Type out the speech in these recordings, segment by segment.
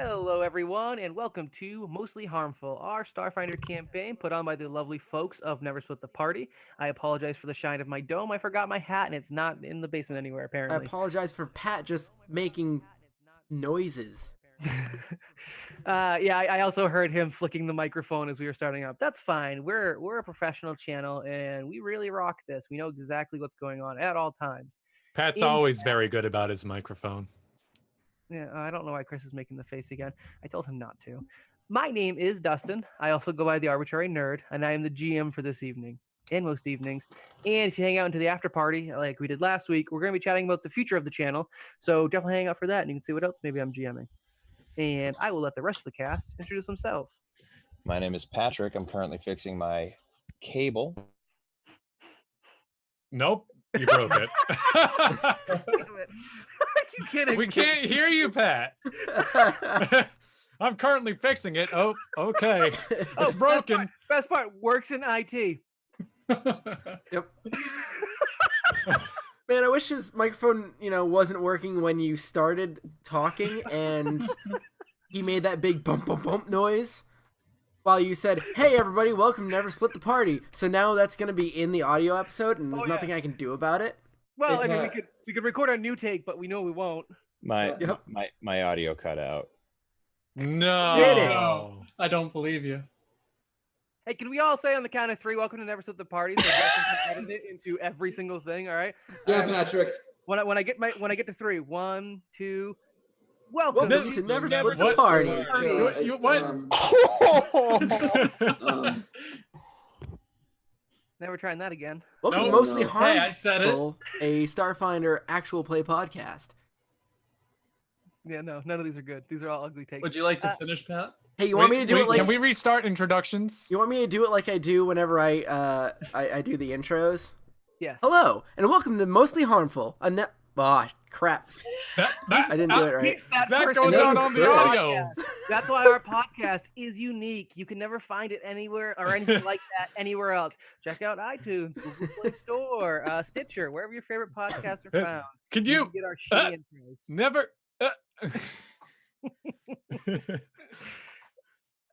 Hello, everyone, and welcome to Mostly Harmful, our Starfinder campaign put on by the lovely folks of Never Split the Party. I apologize for the shine of my dome. I forgot my hat, and it's not in the basement anywhere, I apparently. apologize for Pat just making noises. I also heard him flicking the microphone as we were starting up. That's fine. We're a professional channel, and we really rock this. We know exactly what's going on at all times. Pat's In always fact- very good about his microphone. Yeah, I don't know why Chris is making the face again. I told him not to. My name is Dustin. I also go by the Arbitrary Nerd, and I am the GM for this evening and most evenings. And if you hang out into the after party like we did last week, we're going to be chatting about the future of the channel. So definitely hang out for that, and you can see what else maybe I'm GMing. And I will let the rest of the cast introduce themselves. My name is Patrick. I'm currently fixing my cable. Nope, you broke it. Damn it. Are you kidding We me? can't hear you, Pat. I'm currently fixing it. Oh, okay. Oh, It's broken. Best part works in IT. Yep. Man, I wish his microphone, wasn't working when you started talking and he made that big bump bump bump noise while you said, "Hey everybody, welcome to Never Split the Party." So now that's going to be in the audio episode and there's nothing I can do about it. Well, I mean, we could record a new take, but we know we won't. My Yep. my audio cut out. No. Did it? No, I don't believe you. Hey, can we all say on the count of three, welcome to Never Split the Party, so Justin can edit it into every single thing, all right? Yeah, All right, Patrick. when I get to three, 1, 2, welcome, Welcome to Never Split the What? Party. What? Never trying that again. Welcome to No, Mostly no. Hey, I said it. Harmful, a Starfinder actual play podcast. Yeah, no, none of these are good. These are all ugly takes. Would you like to finish, Pat? Hey, you want me to do it like Can we restart introductions? You want me to do it like I do whenever I do the intros? Yes. Hello, and welcome to Mostly Harmful. Crap. I didn't do it right. Keeps that That first goes out on the Chris. audio. That's why our podcast is unique. You can never find it anywhere or anything like that anywhere else. Check out iTunes, Google Play Store, Stitcher, wherever your favorite podcasts are found. Could You you can get our shitty intros. never?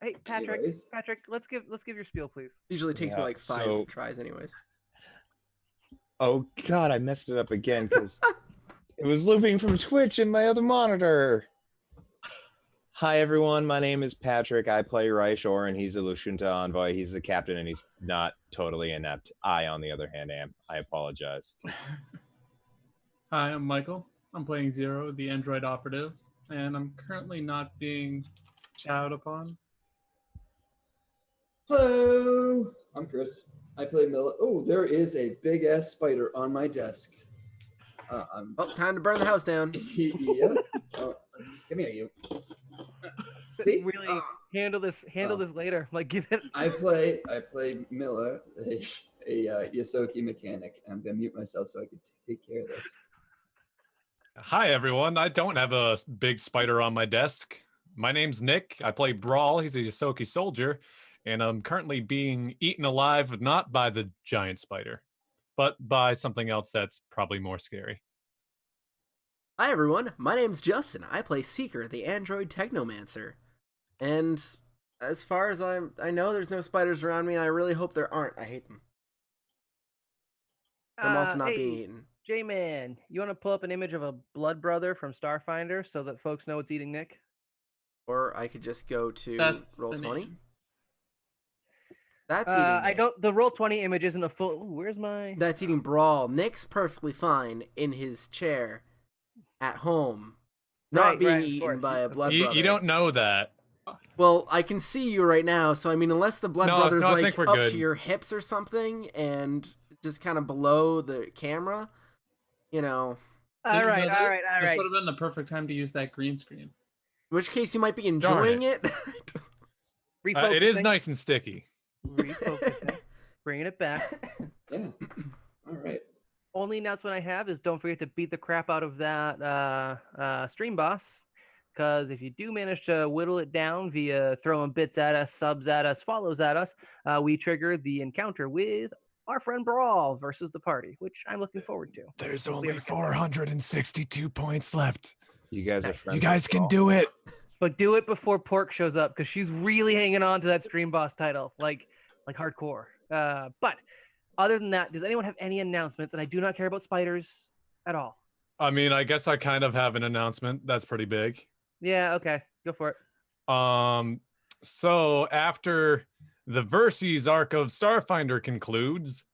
Hey, Patrick. Anyways. Patrick, let's give your spiel, please. Usually takes me Yeah, like 5 so- tries, anyways. Oh God, I messed it up again because it was looping from Twitch in my other monitor. Hi everyone, my name is Patrick. I play Raishor, and he's a Lushunta envoy. He's the captain, and he's not totally inept. I, on the other hand, am. I apologize. Hi, I'm Michael. I'm playing Zero, the android operative, and I'm currently not being chowed upon. Hello, I'm Chris. I play Mila. Oh, there is a big ass spider on my desk. I'm. Oh, time to burn the house down. Yeah. Oh, come here, you. See? Really handle this later. Like give it. I play Miller, a Yosoki mechanic, and I'm gonna mute myself so I can take care of this. Hi everyone. I don't have a big spider on my desk. My name's Nick. I play Brawl. He's a Yosoki soldier, and I'm currently being eaten alive not by the giant spider, but by something else that's probably more scary. Hi everyone, my name's Justin. I play Seeker, the android technomancer. And as far as I know, there's no spiders around me, and I really hope there aren't. I hate them. I'm also not being eaten. J-Man, you want to pull up an image of a blood brother from Starfinder so that folks know it's eating Nick? Or I could just go to That's roll the 20. name. That's eating I Nick. don't. The roll 20 image isn't a full. Ooh, where's my? That's eating Brawl. Nick's perfectly fine in his chair at home, not Right, being right, of eaten course. by a blood You brother. don't know that. Well, I can see you right now, so I mean, unless the blood No, brother's no, I like think we're up good. to your hips or something and just kind of below the camera, All Think right, about all it. right, all This right. would have been the perfect time to use that green screen. in which case you might be enjoying it. It is Refocusing, nice and sticky. Refocusing, bringing it back. Yeah. All right. Only announcement I have is don't forget to beat the crap out of that stream boss, because if you do manage to whittle it down via throwing bits at us, subs at us, follows at us, we trigger the encounter with our friend Brawl versus the party, which I'm looking forward to. There's Hopefully only everyone can- 462 points left. You guys are Nice. friends. You guys with can Brawl? do it. But do it before Pork shows up because she's really hanging on to that stream boss title, like hardcore. But other than that, does anyone have any announcements? And I do not care about spiders at all. I mean, I guess I kind of have an announcement. That's pretty big. Yeah, okay. Go for it. So after the Verses arc of Starfinder concludes,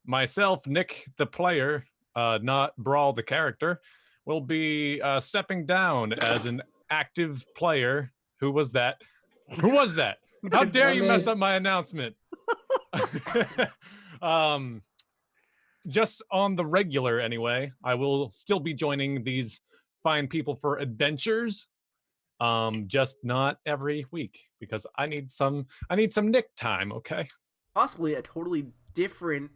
myself, Nick the player, not Brawl the character, will be stepping down as an active player. Who was that? Who was that? How dare you mess up my announcement? Just on the regular anyway. I will still be joining these fine people for adventures. Just not every week because I need some Nick time, okay? Possibly a totally different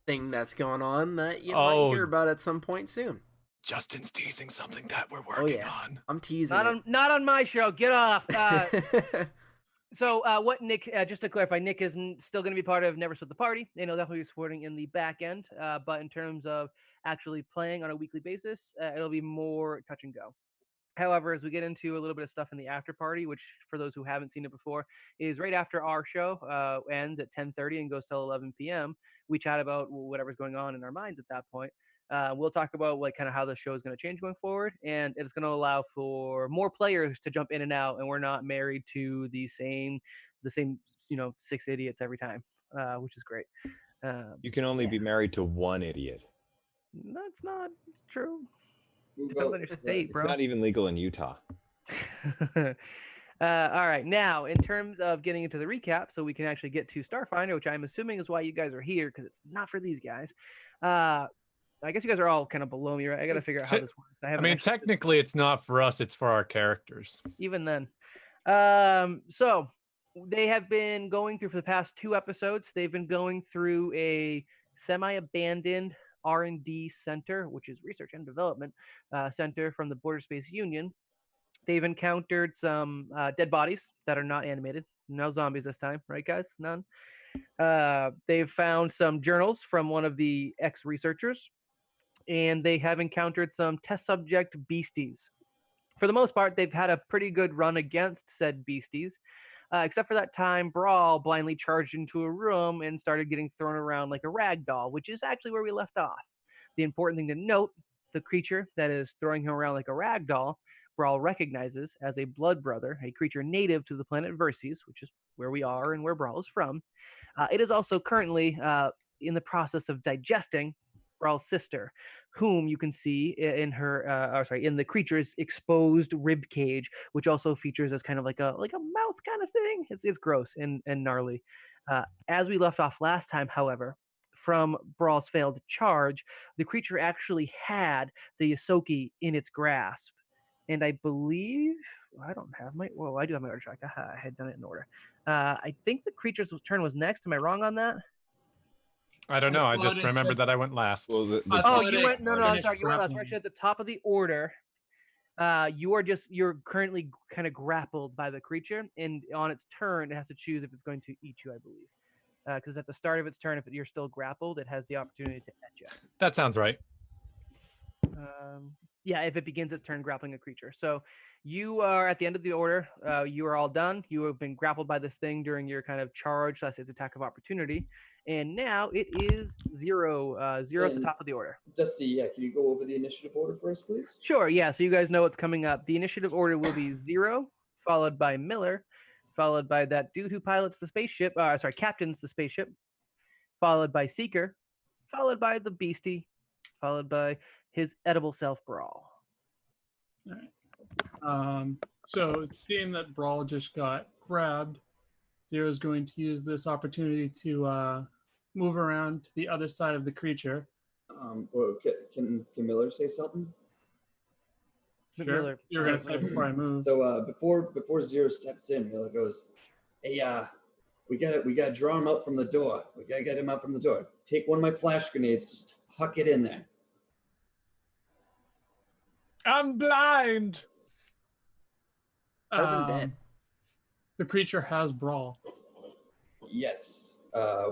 thing that's going on that you might hear about at some point soon. Justin's teasing something that we're working on. I'm teasing. Not on my show. Get off. So what Nick, just to clarify, Nick is still going to be part of Never Split the Party, and he'll definitely be supporting in the back end. But in terms of actually playing on a weekly basis, it'll be more touch and go. However, as we get into a little bit of stuff in the after party, which for those who haven't seen it before, is right after our show ends at 10:30 and goes till 11 p.m. We chat about whatever's going on in our minds at that point. We'll talk about like kind of how the show is going to change going forward, and it's going to allow for more players to jump in and out, and we're not married to the same 6 idiots every time, which is great. You can only be married to one idiot. That's not true. Depends on your state, bro. It's not even legal in Utah. All right, now in terms of getting into the recap, so we can actually get to Starfinder, which I'm assuming is why you guys are here, because it's not for these guys. I guess you guys are all kind of below me, right? I got to figure out how this works. I mean, technically, it's not for us; it's for our characters. Even then, so they have been going through for the past 2 episodes. They've been going through a semi-abandoned R&D center, which is research and development center from the Border Space Union. They've encountered some dead bodies that are not animated. No zombies this time, right, guys? None. They've found some journals from one of the ex-researchers, and they have encountered some test subject beasties. For the most part, they've had a pretty good run against said beasties, except for that time Brawl blindly charged into a room and started getting thrown around like a rag doll, which is actually where we left off. The important thing to note, the creature that is throwing him around like a rag doll, Brawl recognizes as a blood brother, a creature native to the planet Verses, which is where we are and where Brawl is from. It is also currently in the process of digesting Brawl's sister, whom you can see in her, in the creature's exposed rib cage, which also features as kind of like a mouth kind of thing. It's gross and gnarly. As we left off last time, however, from Brawl's failed charge, the creature actually had the Yosoki in its grasp, and I believe I do have my order track. I had done it in order. I think the creature's turn was next. Am I wrong on that? I don't know. I just remembered that I went last. Well, you went. No, I'm sorry. You went last. We're actually at the top of the order. You're currently kind of grappled by the creature, and on its turn, it has to choose if it's going to eat you. I believe, because at the start of its turn, if you're still grappled, it has the opportunity to eat you. That sounds right. Yeah, if it begins its turn grappling a creature. So you are at the end of the order. You are all done. You have been grappled by this thing during your kind of charge / its attack of opportunity. And now it is 0 at the top of the order. Dusty, yeah, can you go over the initiative order for us, please? Sure, yeah. So you guys know what's coming up. The initiative order will be 0, followed by Miller, followed by that dude who pilots the spaceship. Captains the spaceship, followed by Seeker, followed by the Beastie, followed by his edible self, Brawl. All right. So seeing that Brawl just got grabbed, Zero is going to use this opportunity to move around to the other side of the creature. Can Miller say something? Sure. Miller, you're going to say before I move. So before Zero steps in, Miller goes, "Hey, we gotta draw him out from the door. We gotta get him out from the door. Take one of my flash grenades, just huck it in there." I'm blind. Other than that, the creature has Brawl. Yes.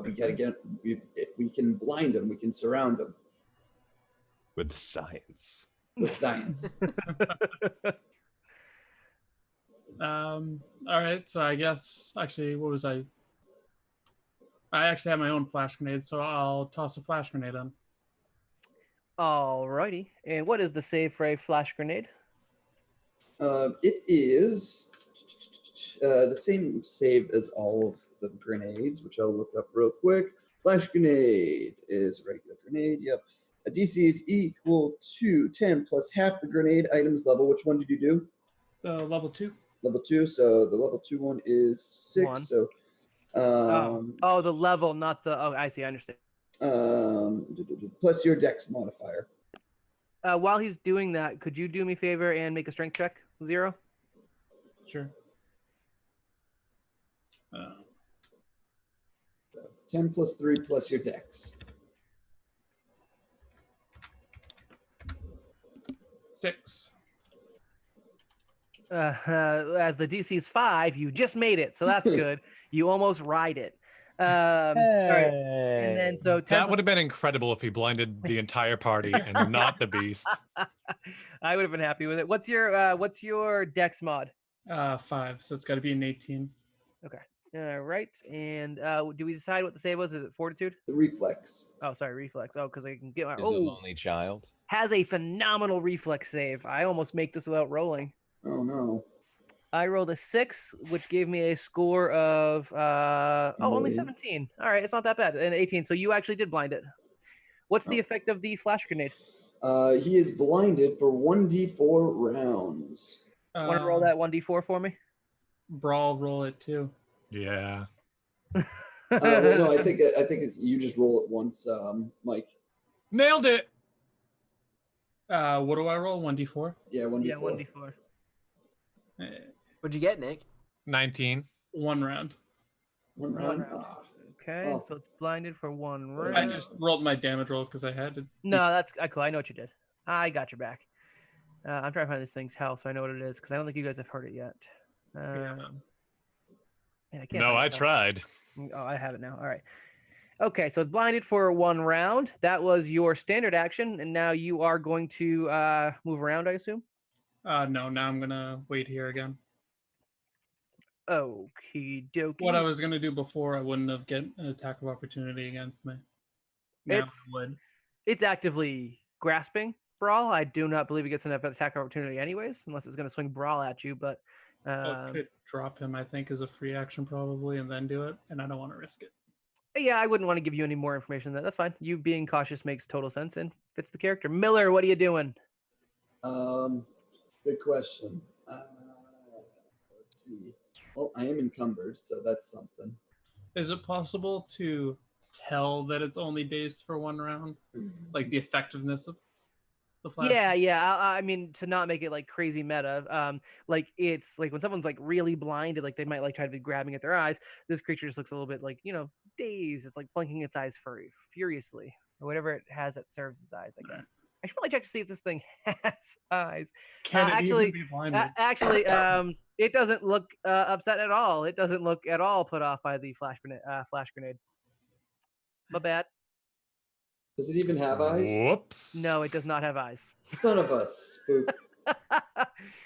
We gotta get. If we can blind him, we can surround him with science. with science. All right. So I guess actually, what was I? I actually have my own flash grenade, so I'll toss a flash grenade on. Alrighty. And what is the save for a flash grenade? It is the same save as all of the grenades, which I'll look up real quick. Flash grenade is a regular grenade. Yep. A DC is equal to 10 plus half the grenade item's level. Which one did you do? The level 2. Level 2. So the level 2 one is 6. One. So Oh, the level, not the. Oh, I see. I understand. Plus your dex modifier. While he's doing that, could you do me a favor and make a strength check? 0. Sure. 10 plus 3 plus your dex. 6. As the DC's 5, you just made it, so that's good. You almost ride it. All right. And then so 10 That would have been incredible if he blinded the entire party and not the beast. I would have been happy with it. What's your dex mod? 5. So it's got to be an 18. All right. And do we decide what the save was? Is it fortitude? The reflex. Oh, sorry, reflex. Oh, because I can get my. Is a Oh, lonely child. has a phenomenal reflex save. I almost make this without rolling. Oh no. I rolled a 6, which gave me a score of only Really? 17. All right, it's not that bad. And 18. So you actually did blind it. What's the effect of the flash grenade? He is blinded for 1d4 rounds. Want to roll that 1d4 for me? Brawl, roll it too. Yeah. Well, no, I think you just roll it once, Mike. Nailed it. What do I roll? 1d4? Yeah, 1d4. Yeah, 1d4. What'd you get, Nick? 19. 1 round. One round. round. Ah. Okay, Oh. so it's blinded for 1 round. I just rolled my damage roll because I had to. No, that's cool. I know what you did. I got your back. I'm trying to find this thing's health so I know what it is because I don't think you guys have heard it yet. Man, I can't No, find I its health. tried. Oh, I have it now. All right. Okay, so it's blinded for 1 round. That was your standard action, and now you are going to move around, I assume? No, now I'm gonna wait here again. Okie dokie. What I was gonna do before, I wouldn't have get an attack of opportunity against me. Now I would. It's actively grasping Brawl. I do not believe it gets an attack opportunity anyways, unless it's going to swing Brawl at you, but... Could drop him, I think, as a free action probably, and then do it, and I don't want to risk it. Yeah, I wouldn't want to give you any more information than that. That's fine. You being cautious makes total sense and fits the character. Miller, what are you doing? Good question. Let's see. Well, I am encumbered, so that's something. Is it possible to tell that it's only dazed for 1 round? Like the effectiveness of the flash? Yeah. I mean, to not make it like crazy meta, like it's like when someone's like really blinded, like they might like try to be grabbing at their eyes. This creature just looks a little bit like, dazed. It's like blinking its eyes furiously, or whatever it has that serves its eyes, I guess. I should probably check to see if this thing has eyes. Can it actually, even be blinded? It doesn't look upset at all. It doesn't look at all put off by the flash grenade. My bad. Does it even have eyes? Whoops. No, it does not have eyes. Son of a spook.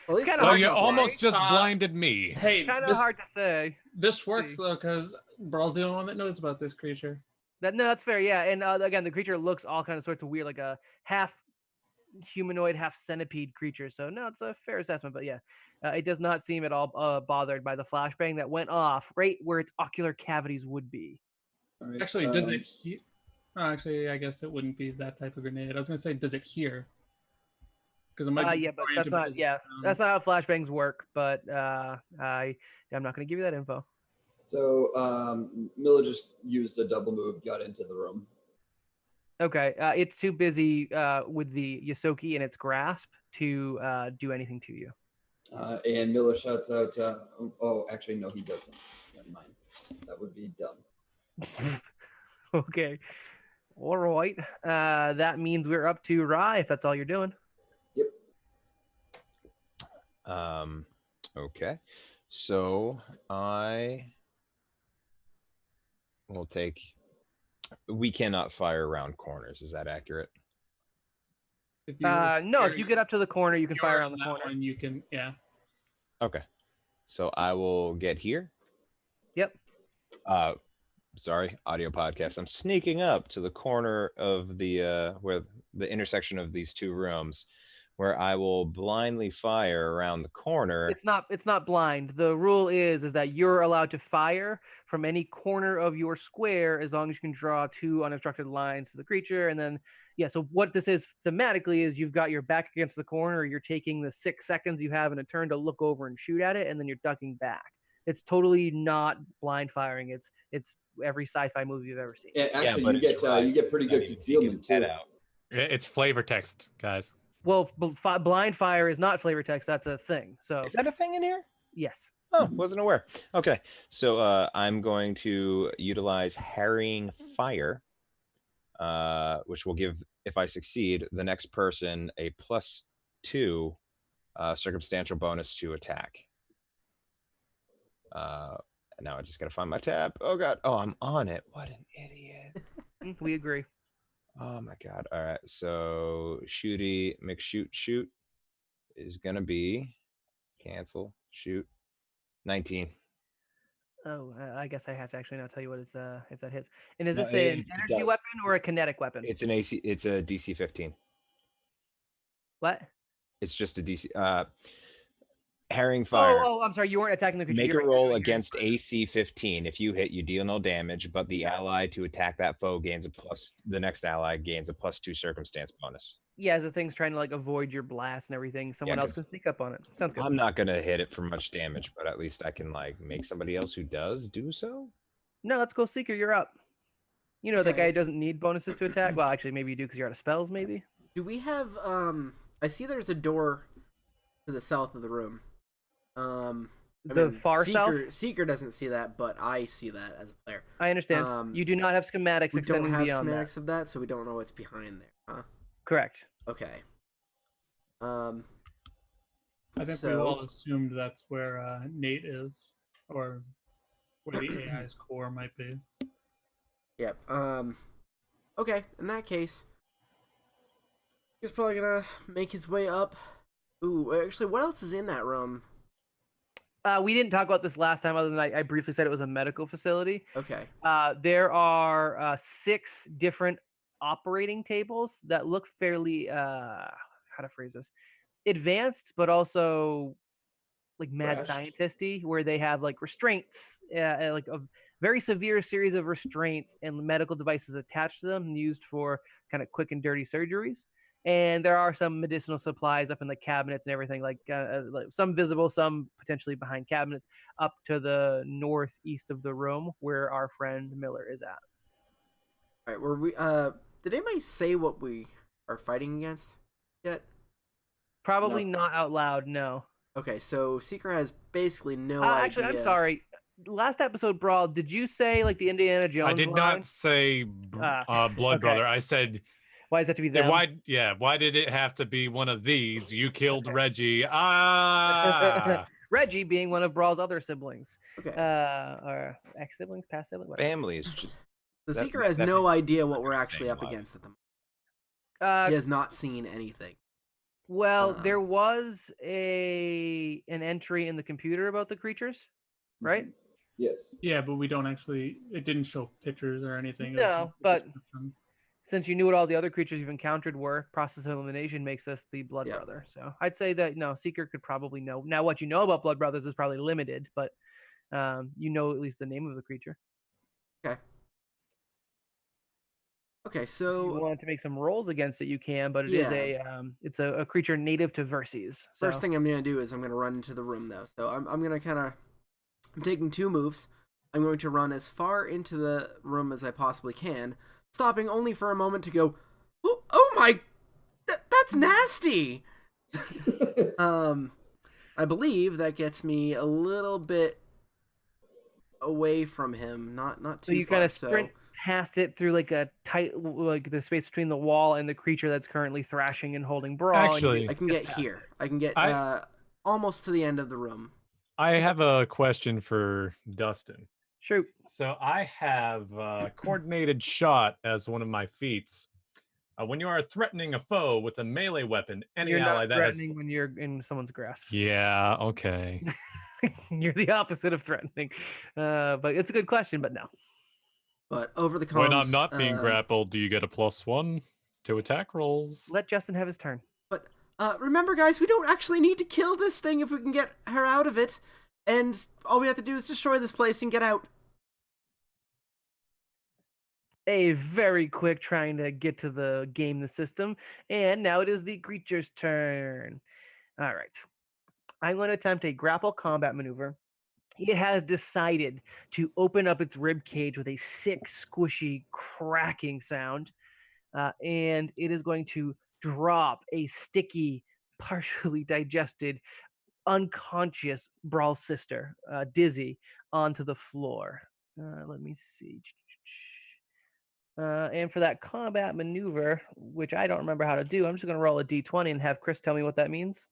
Well, Kinda So hard you to say. almost just blinded me. Hey, Kind of this, hard to say. this works though, because Brawl's the only one that knows about this creature. No, that's fair. Yeah, and again, the creature looks all kind of sorts of weird, like a half humanoid, half centipede creature. So no, it's a fair assessment. But yeah, it does not seem at all bothered by the flashbang that went off right where its ocular cavities would be. All right, Actually, does it hear? Oh, actually, I guess it wouldn't be that type of grenade. I was gonna say, does it hear? Because it might be Yeah, but oriented that's not. because- Yeah, that's not how flashbangs work. But I'm not going to give you that info. So Miller just used a double move, got into the room. Okay, it's too busy with the Yosoki in its grasp to do anything to you. And Miller shouts out, oh, actually, no, he doesn't. Never mind. That would be dumb. Okay. All right. That means we're up to Rye, if that's all you're doing. Yep. Okay. So I will take. We cannot fire around corners. Is that accurate? If No, if you get up to the corner, you can you're fire around in the that corner. one, you can, yeah. Okay. So I will get here. Yep. Sorry, audio podcast. I'm sneaking up to the corner of the where the intersection of these two rooms, where I will blindly fire around the corner. It's not blind. The rule is that you're allowed to fire from any corner of your square as long as you can draw 2 unobstructed lines to the creature. And then so what this is thematically is you've got your back against the corner, you're taking the 6 seconds you have in a turn to look over and shoot at it, and then you're ducking back. It's totally not blind firing. It's every sci-fi movie you've ever seen. Yeah, actually, but you it's get you get pretty good concealment Head too. out. It's flavor text, guys. Well, blind fire is not flavor text. That's a thing. So Is that a thing in here? yes. Oh, wasn't aware. Okay, so I'm going to utilize harrying fire, which will give, if I succeed, the next person a +2 circumstantial bonus to attack. Now I just gotta find my tab. Oh god. Oh, I'm on it. What an idiot. We agree. Oh my god. All right. So shooty shoot is gonna be cancel shoot 19. Oh, I guess I have to actually now tell you what it's if that hits. And is No, this an it energy does. weapon or a kinetic weapon? It's an AC. It's a DC 15. What? It's just a DC. Harrying fire. Oh, I'm sorry. You weren't attacking the creature. Make You're a right, you're roll doing against AC 15. If you hit, you deal no damage, but the ally to attack that foe gains the next ally gains a +2 circumstance bonus. Yeah, as the thing's trying to like avoid your blast and everything, someone else 'cause can sneak up on it. Sounds good. I'm not gonna hit it for much damage, but at least I can like make somebody else who does do so. No, let's go Seeker. You're up. You know, the Okay. guy doesn't need bonuses to attack. Well, actually, maybe you do because you're out of spells, maybe. Do we have I see there's a door to the south of the room. Far south? Seeker doesn't see that, but I see that as a player. I understand. You do not have schematics We don't extending have beyond schematics that. of that, so we don't know what's behind there, huh? Correct. Okay. I think we So- all assumed that's where Nate is, or where the AI's core might be. Yep. Okay, in that case, he's probably gonna make his way up. Ooh, actually, what else is in that room? We didn't talk about this last time, other than I briefly said it was a medical facility. Okay. There are 6 different operating tables that look fairly how to phrase this, advanced, but also like mad Crashed. scientisty, where they have like restraints, like a very severe series of restraints and medical devices attached to them and used for kind of quick and dirty surgeries. And there are some medicinal supplies up in the cabinets and everything, like some visible, some potentially behind cabinets, up to the northeast of the room where our friend Miller is at. All right. Were we? Did anybody say what we are fighting against yet? Probably No. not out loud, no. Okay, so Seeker has basically no idea. Actually, I'm sorry. Last episode, Brawl, did you say like the Indiana Jones I did line? not say Blood okay. Brother. I said, Why does that to be them? why did it have to be one of these? You killed Reggie. Ah. Reggie being one of Brawl's other siblings. Okay. Or ex-siblings, past siblings, whatever. Families just So that- Seeker has that- no idea what we're Staying actually up alive. against at the moment. Uh, He has not seen anything. well, Uh-huh. there was an entry in the computer about the creatures, right? Yes. Yeah, but we don't actually. It didn't show pictures or anything. It was No, just a but- description. Since you knew what all the other creatures you've encountered were, process of elimination makes us the Blood Yeah. Brother. So I'd say that no, Seeker could probably know. Now, what you know about Blood Brothers is probably limited, but you know at least the name of the creature. Okay, If you so want to make some rolls against it, you can, but it is it's a creature native to Verces. So first thing I'm gonna do is I'm gonna run into the room though. So I'm gonna I'm taking 2 moves. I'm going to run as far into the room as I possibly can, stopping only for a moment to go, oh my, that's nasty. I believe that gets me a little bit away from him, not too so you far. kind of sprint past it through like a tight, like the space between the wall and the creature that's currently thrashing and holding Brawl. and you Actually, I can just get past here. I can get I- almost to the end of the room. I have a question for Dustin. Shoot. So I have coordinated shot as one of my feats. When you are threatening a foe with a melee weapon, any You're ally not that has threatening when you're in someone's grasp. Yeah, okay. You're the opposite of threatening. But it's a good question, but no. But over the comms, When I'm not being grappled, do you get a +1 to attack rolls? Let Justin have his turn. But remember, guys, we don't actually need to kill this thing if we can get her out of it. And all we have to do is destroy this place and get out. A very quick trying to get to the game the system. And now it is the creature's turn. All right. I'm going to attempt a grapple combat maneuver. It has decided to open up its rib cage with a sick, squishy, cracking sound. And it is going to drop a sticky, partially digested, unconscious Brawl's sister, Dizzy, onto the floor. Let me see. And for that combat maneuver, which I don't remember how to do, I'm just going to roll a d20 and have Chris tell me what that means.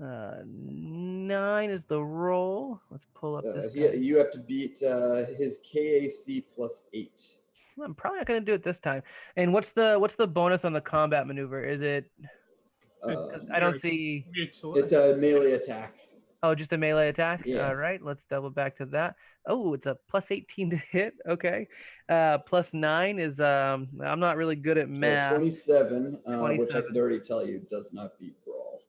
9 is the roll. Let's pull up this guy. You have to beat his KAC +8. I'm probably not going to do it this time. And what's the bonus on the combat maneuver? Is it? I don't see. It's a melee attack. Oh, just a melee attack? Yeah. All right, let's double back to that. Oh, it's a +18 to hit. Okay. +9 is I'm not really good at math. 27, 27. which I could already tell you does not beat Brawl.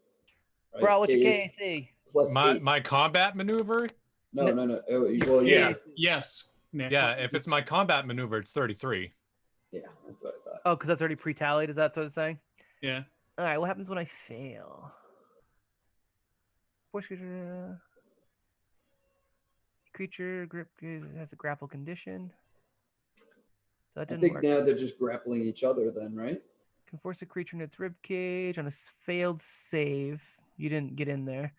Right? Brawl, what's your KAC KAC? +8. My combat maneuver? No. Oh, well, yeah. Yes. Nick. Yeah, if it's my combat maneuver, it's 33. Yeah, that's what I thought. Oh, because that's already pre-tallied. Is that what it's saying? Yeah. All right. What happens when I fail? Force creature grip has a grapple condition. So that I didn't think work. now they're just grappling each other then, right? Can force a creature in its rib cage on a failed save. You didn't get in there.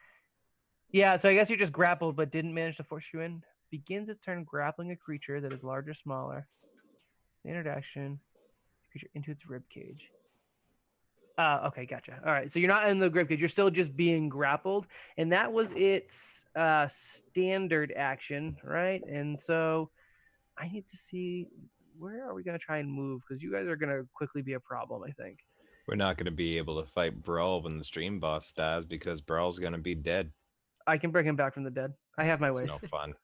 Yeah, so I guess you're just grappled but didn't manage to force you in. Begins its turn grappling a creature that is larger or smaller. Standard action. Creature into its rib cage. Okay, gotcha. All right, so you're not in the rib cage. You're still just being grappled, and that was its standard action, right? And so I need to see where are we going to try and move, because you guys are going to quickly be a problem, I think. We're not going to be able to fight Brawl when the stream boss dies because Brawl's going to be dead. I can bring him back from the dead. I have my It's ways. no fun.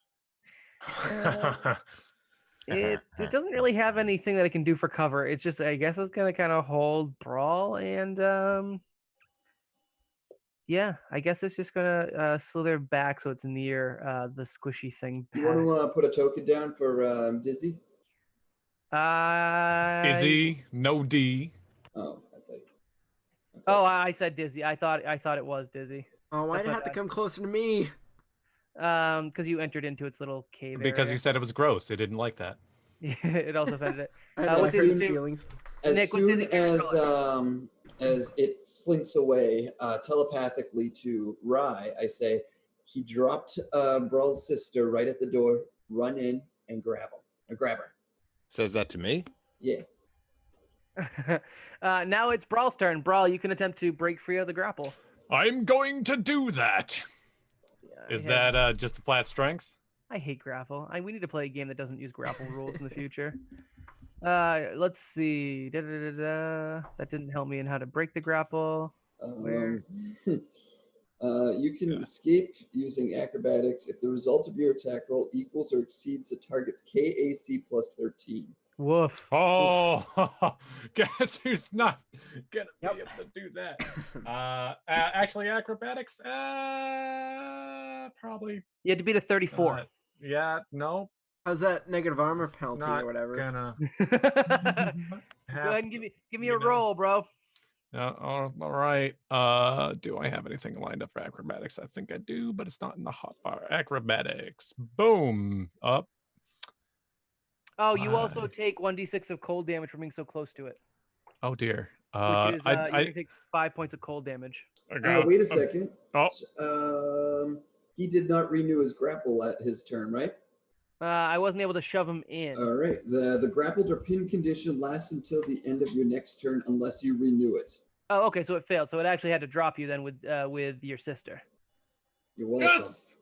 It doesn't really have anything that it can do for cover. It's just, I guess it's going to kind of hold Brawl, and yeah, I guess it's just going to slither back so it's near the squishy thing. You want to put a token down for Dizzy? Izzy, no D. Oh, I said Dizzy. I thought it was Dizzy. Oh, why'd it have to come closer to me? Because you entered into its little cave Because area. you said it was gross. It didn't like that. It also offended it. I had what's hurt his- feelings. As Nick, what's soon his- as it slinks away telepathically to Rye, I say, he dropped Brawl's sister right at the door. Run in and grab her. Says that to me? Yeah. Now it's Brawl's turn. Brawl, you can attempt to break free of the grapple. I'm going to do that. Yeah, Is that just a flat strength? I hate grapple. We need to play a game that doesn't use grapple rules in the future. Let's see. That didn't help me in how to break the grapple. Where? You can escape using acrobatics if the result of your attack roll equals or exceeds the target's KAC +13. Woof. Oh, guess who's not gonna Yep. be able to do that? Actually, acrobatics. Probably. You had to beat a 34. Yeah. No. How's that negative armor it's penalty not or whatever? Gonna Go ahead and give me a roll, bro. all right. Do I have anything lined up for acrobatics? I think I do, but it's not in the hotbar. Acrobatics. Boom. Up. Oh, you also take 1d6 of cold damage for being so close to it. Oh dear. Which is, you're going to take 5 points of cold damage. Wait a second. Oh. He did not renew his grapple at his turn, right? I wasn't able to shove him in. All right. The grappled or pinned condition lasts until the end of your next turn unless you renew it. Oh, okay, so it failed. So it actually had to drop you then with your sister. You're welcome. Yes.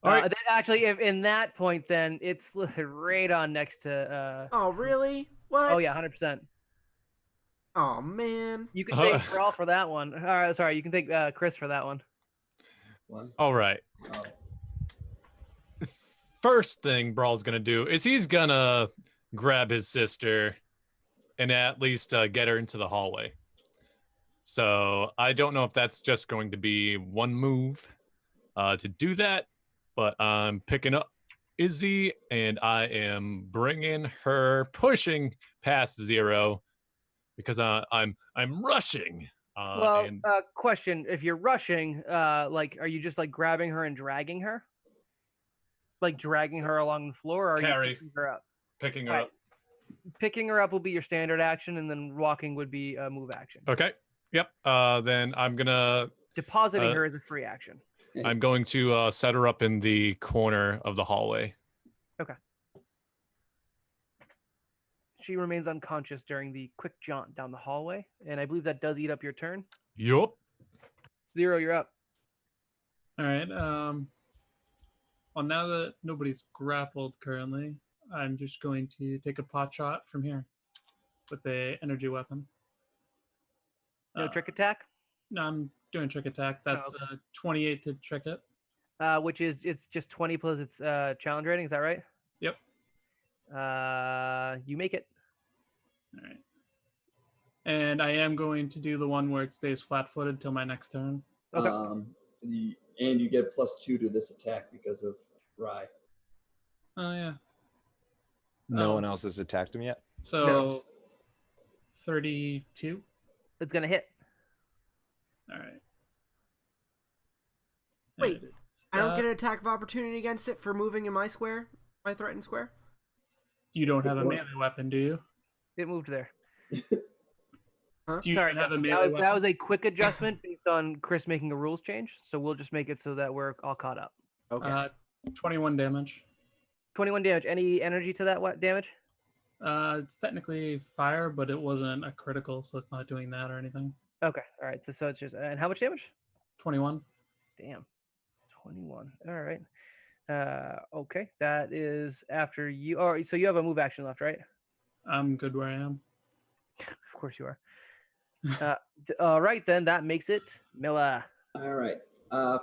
All right. Then actually, if in that point, then it's slithered right on next to. Oh, really? What? Oh yeah, 100%. Oh man. You can thank Brawl for that one. Sorry, you can thank Chris for that one. What? All right. Oh. First thing Brawl's gonna do is he's gonna grab his sister and at least get her into the hallway. So I don't know if that's just going to be one move to do that, but I'm picking up Izzy and I am bringing her, pushing past 0 because I'm rushing. And Question: if you're rushing, like, are you just like grabbing her and dragging her, like dragging her along the floor, or are Carry. you picking her up? picking her Right. up. Picking her up will be your standard action, and then walking would be a move action. Okay. Yep. Then I'm gonna Depositing her is a free action. I'm going to set her up in the corner of the hallway. She remains unconscious during the quick jaunt down the hallway, and I believe that does eat up your turn. Yup. 0, you're up. All right. Well, now that nobody's grappled currently, I'm just going to take a pot shot from here with the energy weapon. No trick attack, No, I'm doing trick attack. That's 28 to trick it. which is it's just 20 plus its challenge rating. Is that right? Yep. You make it. All right. And I am going to do the one where it stays flat-footed till my next turn. Okay. And you get +2 to this attack because of Rye. Oh yeah. No Oh. one else has attacked him yet. So No. 32. It's gonna hit. All right. Wait, And it is, I don't get an attack of opportunity against it for moving in my square, my threatened square. You don't have a What? melee weapon, do you? It moved there. Huh? Do you Sorry, even have a Dustin, melee that weapon? was a quick adjustment based on Chris making a rules change. So we'll just make it so that we're all caught up. Okay. 21 damage. 21 damage. Any energy to that damage? It's technically fire, but it wasn't a critical, so it's not doing that or anything. Okay. All right. So it's just and how much damage? 21. Damn. 21. All right. Okay. That is after you. Oh, so you have a move action left, right? I'm good where I am. Of course you are. All right, then that makes it Milla. All right.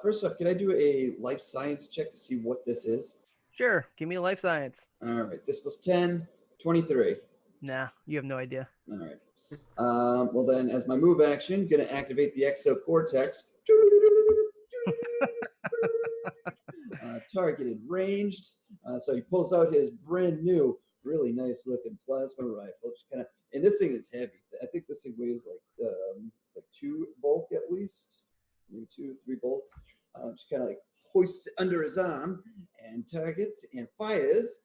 First off, can I do a life science check to see what this is? Sure. Give me a life science. All right. This was 10, 23. Nah, you have no idea. All right. Well, then, as my move action, going to activate the exocortex. Targeted, ranged. So he pulls out his brand new, really nice looking plasma rifle. Just kind of, and this thing is heavy. I think this thing weighs like 2 bulk at least, maybe 2, 3 bulk. Just kind of like hoists it under his arm and targets and fires.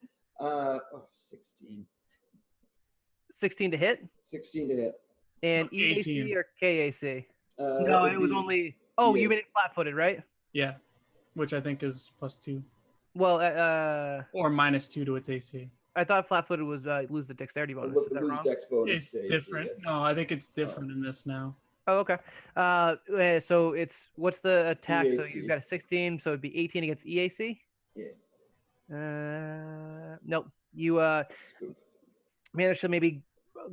16. 16 to hit. 16 to hit. And So EAC 18. or KAC? That No, would it was be- only. Oh, you yes. made it flat-footed, right? Yeah, which I think is +2 Well, or -2 to its AC. I thought flat-footed was lose the dexterity bonus. Is that lose wrong? dex bonus. It's to AC, different. yes. No, I think it's different in this now. Oh, okay. So it's what's the attack? So EAC. you've got a 16, so it'd be 18 against EAC. Yeah. Nope. You Spook. managed to maybe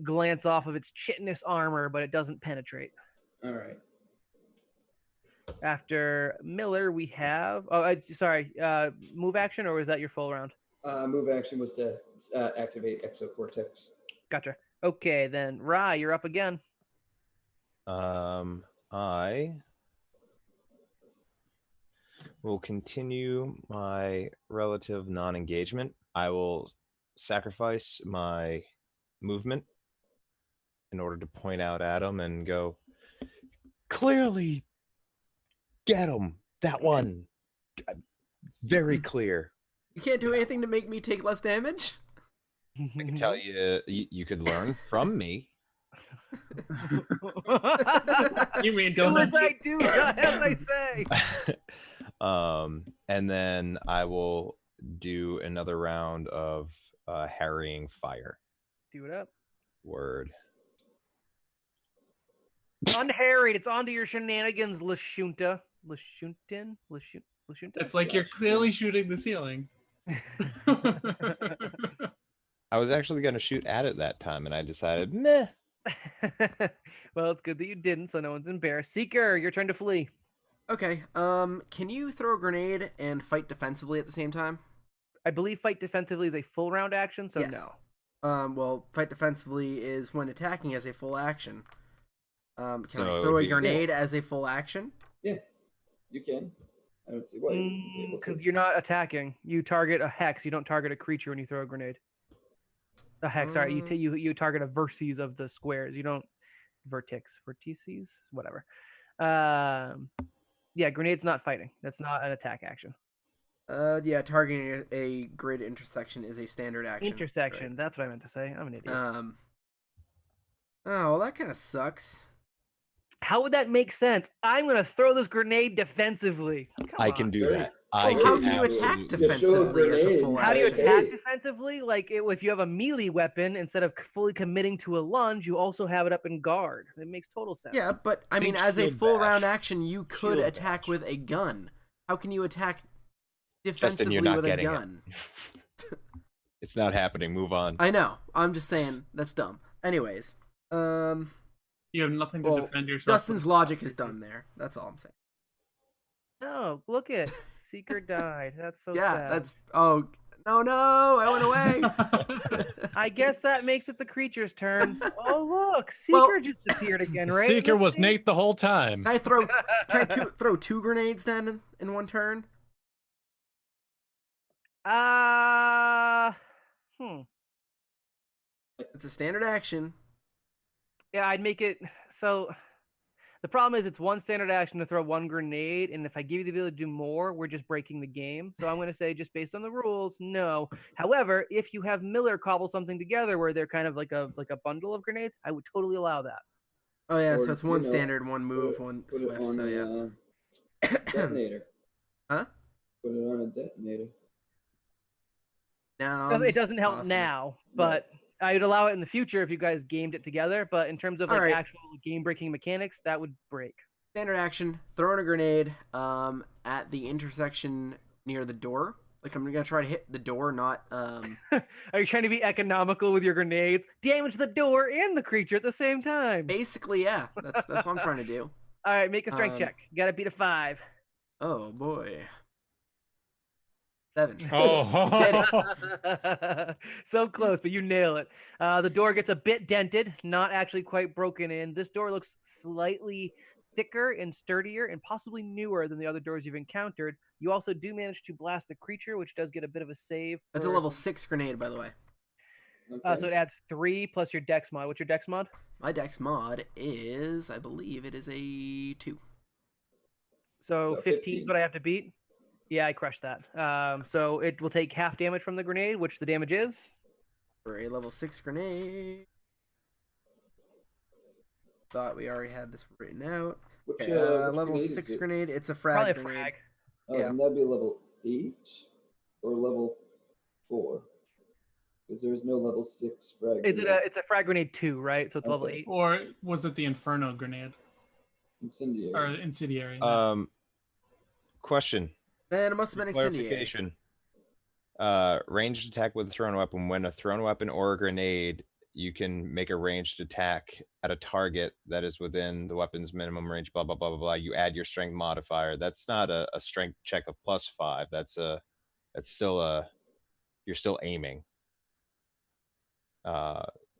glance off of its chitinous armor, but it doesn't penetrate. All right. After Miller, we have. Sorry. Move action, or was that your full round? Move action was to activate exocortex. Gotcha. Okay, then Rye, you're up again. I will continue my relative non-engagement. I will sacrifice my movement in order to point out at him and go, clearly get him. That one. Very clear. You can't do anything to make me take less damage? I can tell you, you could learn from me. You mean do don't as I do, not as I say. And then I will do another round of harrying fire. Do it up. Word. Unharried. It's onto your shenanigans, Lashunta. Lashuntin? Lashunta? It's like you're clearly shooting the ceiling. I was actually going to shoot at it that time, and I decided, meh, Well, it's good that you didn't, so no one's embarrassed. Seeker, your turn to flee. Okay. Can you throw a grenade and fight defensively at the same time? I believe fight defensively is a full round action, so Yes. no. Well, fight defensively is when attacking as a full action. Can So I it throw would a be- grenade as a full action? Yeah, you can. I don't see why you wouldn't be able to. Because you're not attacking. You target a hex. You don't target a creature when you throw a grenade. A hex, sorry. You target a vertices of the squares. You don't vertices, whatever. Yeah, grenade's not fighting. That's not an attack action. Yeah, targeting a grid intersection is a standard action. Intersection. That's what I meant to say. I'm an idiot. Oh, well, that kind of sucks. How would that make sense? I'm gonna throw this grenade defensively. Come I can on. do Great. that. I Well, how can can you attack absolutely- Just show a defensively as a grenade. full How do you action? attack Hey. defensively? Like if you have a melee weapon, instead of fully committing to a lunge, you also have it up in guard. It makes total sense. Yeah, but I mean, Think as a shield full bash. round action, you could Shield attack bash. with a gun. How can you attack Justin, defensively you're not with a getting gun? it. It's not happening. Move on. I know. I'm just saying that's dumb. Anyways, You have nothing to well, defend yourself. Dustin's logic is done there. That's all I'm saying. Oh, look it. Seeker died. That's so Yeah, sad. that's. Oh no! I went away. I guess that makes it the creature's turn. Oh look, Well- Seeker just appeared again, right? Seeker Let's was see. Nate the whole time. Can I throw? Can I throw two grenades then in one turn? Hmm. It's a standard action. Yeah, I'd make it so. The problem is it's one standard action to throw one grenade, and if I give you the ability to do more, we're just breaking the game. So I'm going to say, just based on the rules, no. However, if you have Miller cobble something together where they're kind of like a bundle of grenades, I would totally allow that. Oh yeah, Or, so it's you one know, standard, one move, Put one it swift. on So yeah. a detonator. Huh? Put it on a detonator. Now It doesn't help tossing it. now, but I would allow it in the future if you guys gamed it together. But in terms of like Alright. actual game-breaking mechanics, that would break. Standard action, throwing a grenade at the intersection near the door. Like I'm gonna try to hit the door, not Are you trying to be economical with your grenades? Damage the door and the creature at the same time. basically, yeah. That's what I'm trying to do. All right, make a strength Um, check. You got to beat a 5. Oh boy. 7. Oh, So close, but you nail it. The door gets a bit dented, not actually quite broken in. This door looks slightly thicker and sturdier and possibly newer than the other doors you've encountered. You also do manage to blast the creature, which does get a bit of a save. That's a for level some- 6 grenade, by the way. Okay. So it adds 3 plus your dex mod. What's your dex mod? My dex mod is, I believe it is a 2. So So 15 is 15. what I have to beat. Yeah, I crushed that. So it will take half damage from the grenade, which the damage is. For a level 6 grenade. Thought we already had this written out. Which, Okay, which level grenade is 6 it? grenade. It's a frag Probably a grenade. frag. Oh, Yeah. and that'd be level 8 or level 4. Because there's no level 6 frag. Is it grenade. it's a frag grenade 2, right? So it's level Okay. 8. Or was it the Inferno grenade Incendiary? or Incendiary? Question. Then it must have been incendiary. Clarification. Ranged attack with a thrown weapon. When a thrown weapon or a grenade, you can make a ranged attack at a target that is within the weapon's minimum range. Blah blah blah blah blah. You add your strength modifier. That's not a strength check of +5. That's still a. You're still aiming.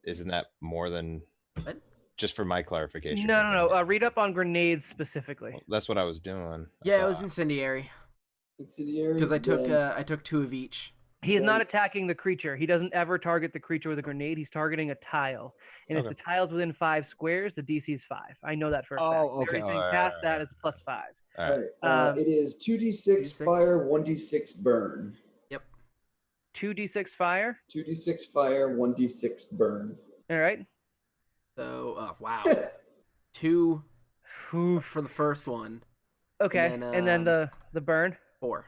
Isn't that more than? What? Just for my clarification. No. Read up on grenades specifically. Well, that's what I was doing. Yeah, it was incendiary. Incendiary. Because I took then- I took 2 of each. He is not Okay. attacking the creature. He doesn't ever target the creature with a grenade. He's targeting a tile. And if Okay. the tile's within 5 squares, the DC is 5. I know that for a fact. Oh, okay. Everything Alright, past alright, that alright. is +5. All All right. right. It is 2d6 2d6. fire, 1d6 burn. 2d6 fire. 2d6 fire, 1d6 burn. All right. So, wow. 2 Oof. for the first one. Okay. then, And then the burn. 4.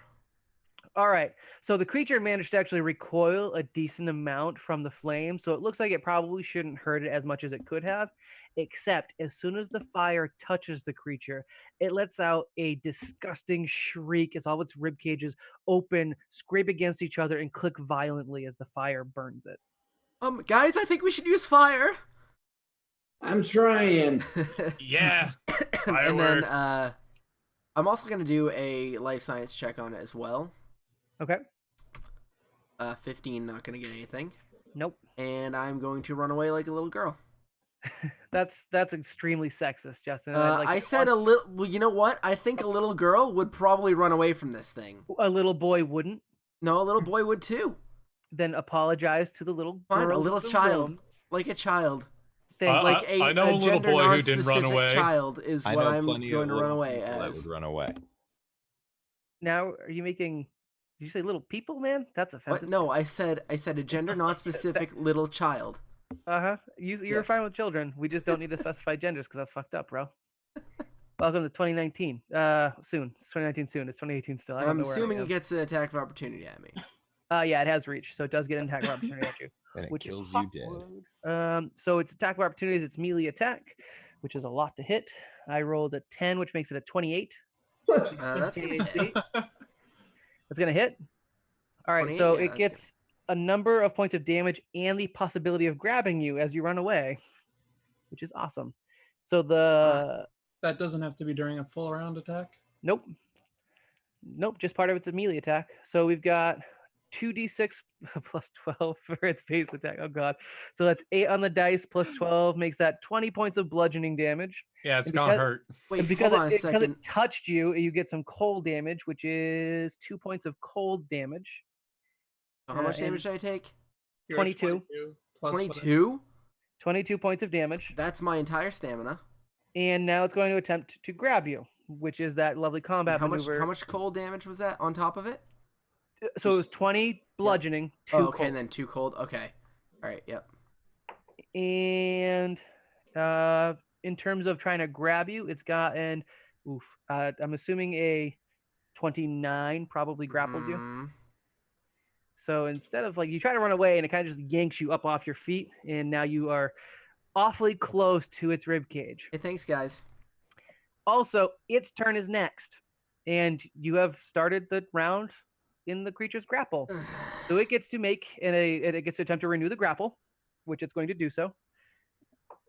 All right. So the creature managed to actually recoil a decent amount from the flame. So it looks like it probably shouldn't hurt it as much as it could have. Except as soon as the fire touches the creature, it lets out a disgusting shriek as all its rib cages open, scrape against each other, and click violently as the fire burns it. Guys, I think we should use fire. I'm trying. Yeah. And then Fireworks. I'm also gonna do a life science check on it as well. Okay. 15, not gonna get anything. Nope. And I'm going to run away like a little girl. That's extremely sexist, Justin. And I'd like I to said a little. Well, you know what? I think a little girl would probably run away from this thing. a little boy wouldn't. No, a little boy would too. Then apologize to the little Fine, a girls little of the child, room. like a child, Thank Uh, like I know a a little gender boy who didn't run non-specific away. child is I what know I'm plenty going of to run little away people that as. would run away. Now, are you making? Did you say little people, man? That's What? offensive. No, I said a gender non-specific little child. You're Yes. fine with children. We just don't need to specify genders because that's fucked up, bro. Welcome to 2019. Soon. It's 2019 soon. It's 2018 still. I And don't I'm know where assuming I it gets an attack of opportunity at me. am. Yeah, it has reached, so it does get an attack of opportunity at you. And it Which is kills you dead. awkward. So its attack of opportunity is its melee attack, which is a lot to hit. I rolled a 10, which makes it a 28. That's gonna hit. AC. That's gonna hit. All right, 28, so yeah, it that's gets a number of points of damage and the possibility of grabbing you as you run away, which is awesome. So the That doesn't have to be during a full round attack. nope, just part of it's a melee attack. So we've got 2d6 plus 12 for its base attack. Oh god, so that's 8 on the dice plus 12 makes that 20 points of bludgeoning damage. Yeah, it's And gonna because- hurt. Wait, And because hold on a because second. it touched you, you get some cold damage, which is 2 points of cold damage. How much and- damage did I take? You're at 22. Plus whatever. 22. 22 points of damage. That's my entire stamina. And now it's going to attempt to grab you, which is that lovely combat How much? maneuver. How much cold damage was that on top of it? So it was 20 bludgeoning, 2 Oh, okay, cold. and then 2 cold. Okay. All right. Yep. And in terms of trying to grab you, it's got an I'm assuming a 29 probably grapples you. Mm, So instead of like you try to run away and it kind of just yanks you up off your feet, and now you are awfully close to its rib cage. Hey, thanks, guys. Also, its turn is next, and you have started the round in the creature's grapple. So it gets to make it gets to attempt to renew the grapple, which it's going to do so.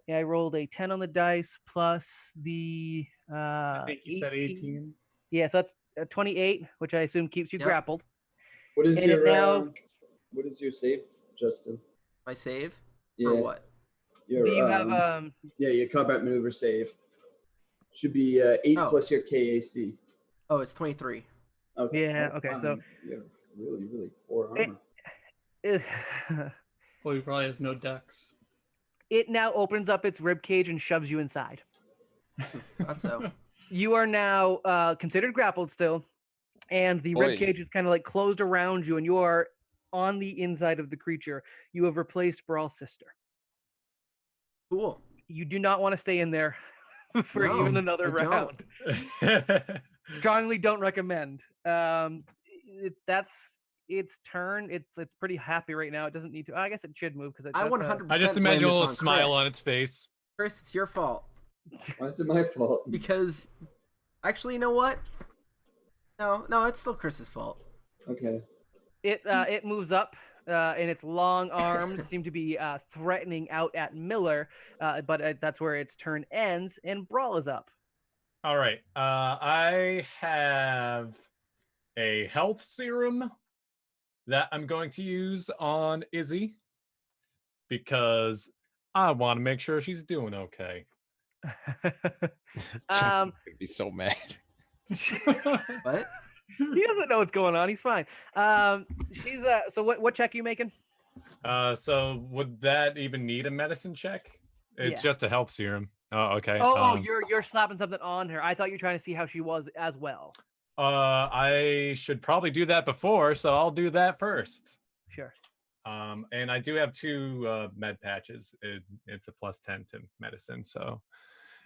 Yeah, I rolled a 10 on the dice plus the I think you said 18. Yeah, so that's a 28, which I assume keeps you Yep. grappled. What is And it your now- what is your save, Justin? My save Yeah. for what? Your, Do you have yeah, your combat maneuver save should be 8 Oh. plus your KAC. Oh, it's 23. Okay. Yeah, Oh, okay, wow, so- you have really poor It- armor. Well, he probably has no dex. it now opens up its rib cage and shoves you inside. Thought so. You are now considered grappled still, and the Boy. rib cage is kind of like closed around you, and you are on the inside of the creature. You have replaced Brawl's sister. Cool. You do not want to stay in there for No, even another I don't. round. Strongly don't recommend. That's its turn. It's pretty happy right now. It doesn't need to. I guess it should move because I 100% I just blame imagine a this little on smile on Chris. its face. Chris, it's your fault. Why is it my fault? Because, actually, you know what? No, it's still Chris's fault. Okay. It moves up, and its long arms seem to be threatening out at Miller, but that's where its turn ends, and Brawl is up. All right. I have a health serum that I'm going to use on Izzy because I want to make sure she's doing okay. um, I'd be so mad. What? he doesn't know what's going on. He's fine. She's so what check are you making? So would that even need a medicine check? It's Yeah. just a health serum. Oh, okay. You're slapping something on her. I thought you were trying to see how she was as well. I should probably do that before, so I'll do that first. Sure. And I do have 2 med patches. It's a +10 to medicine, so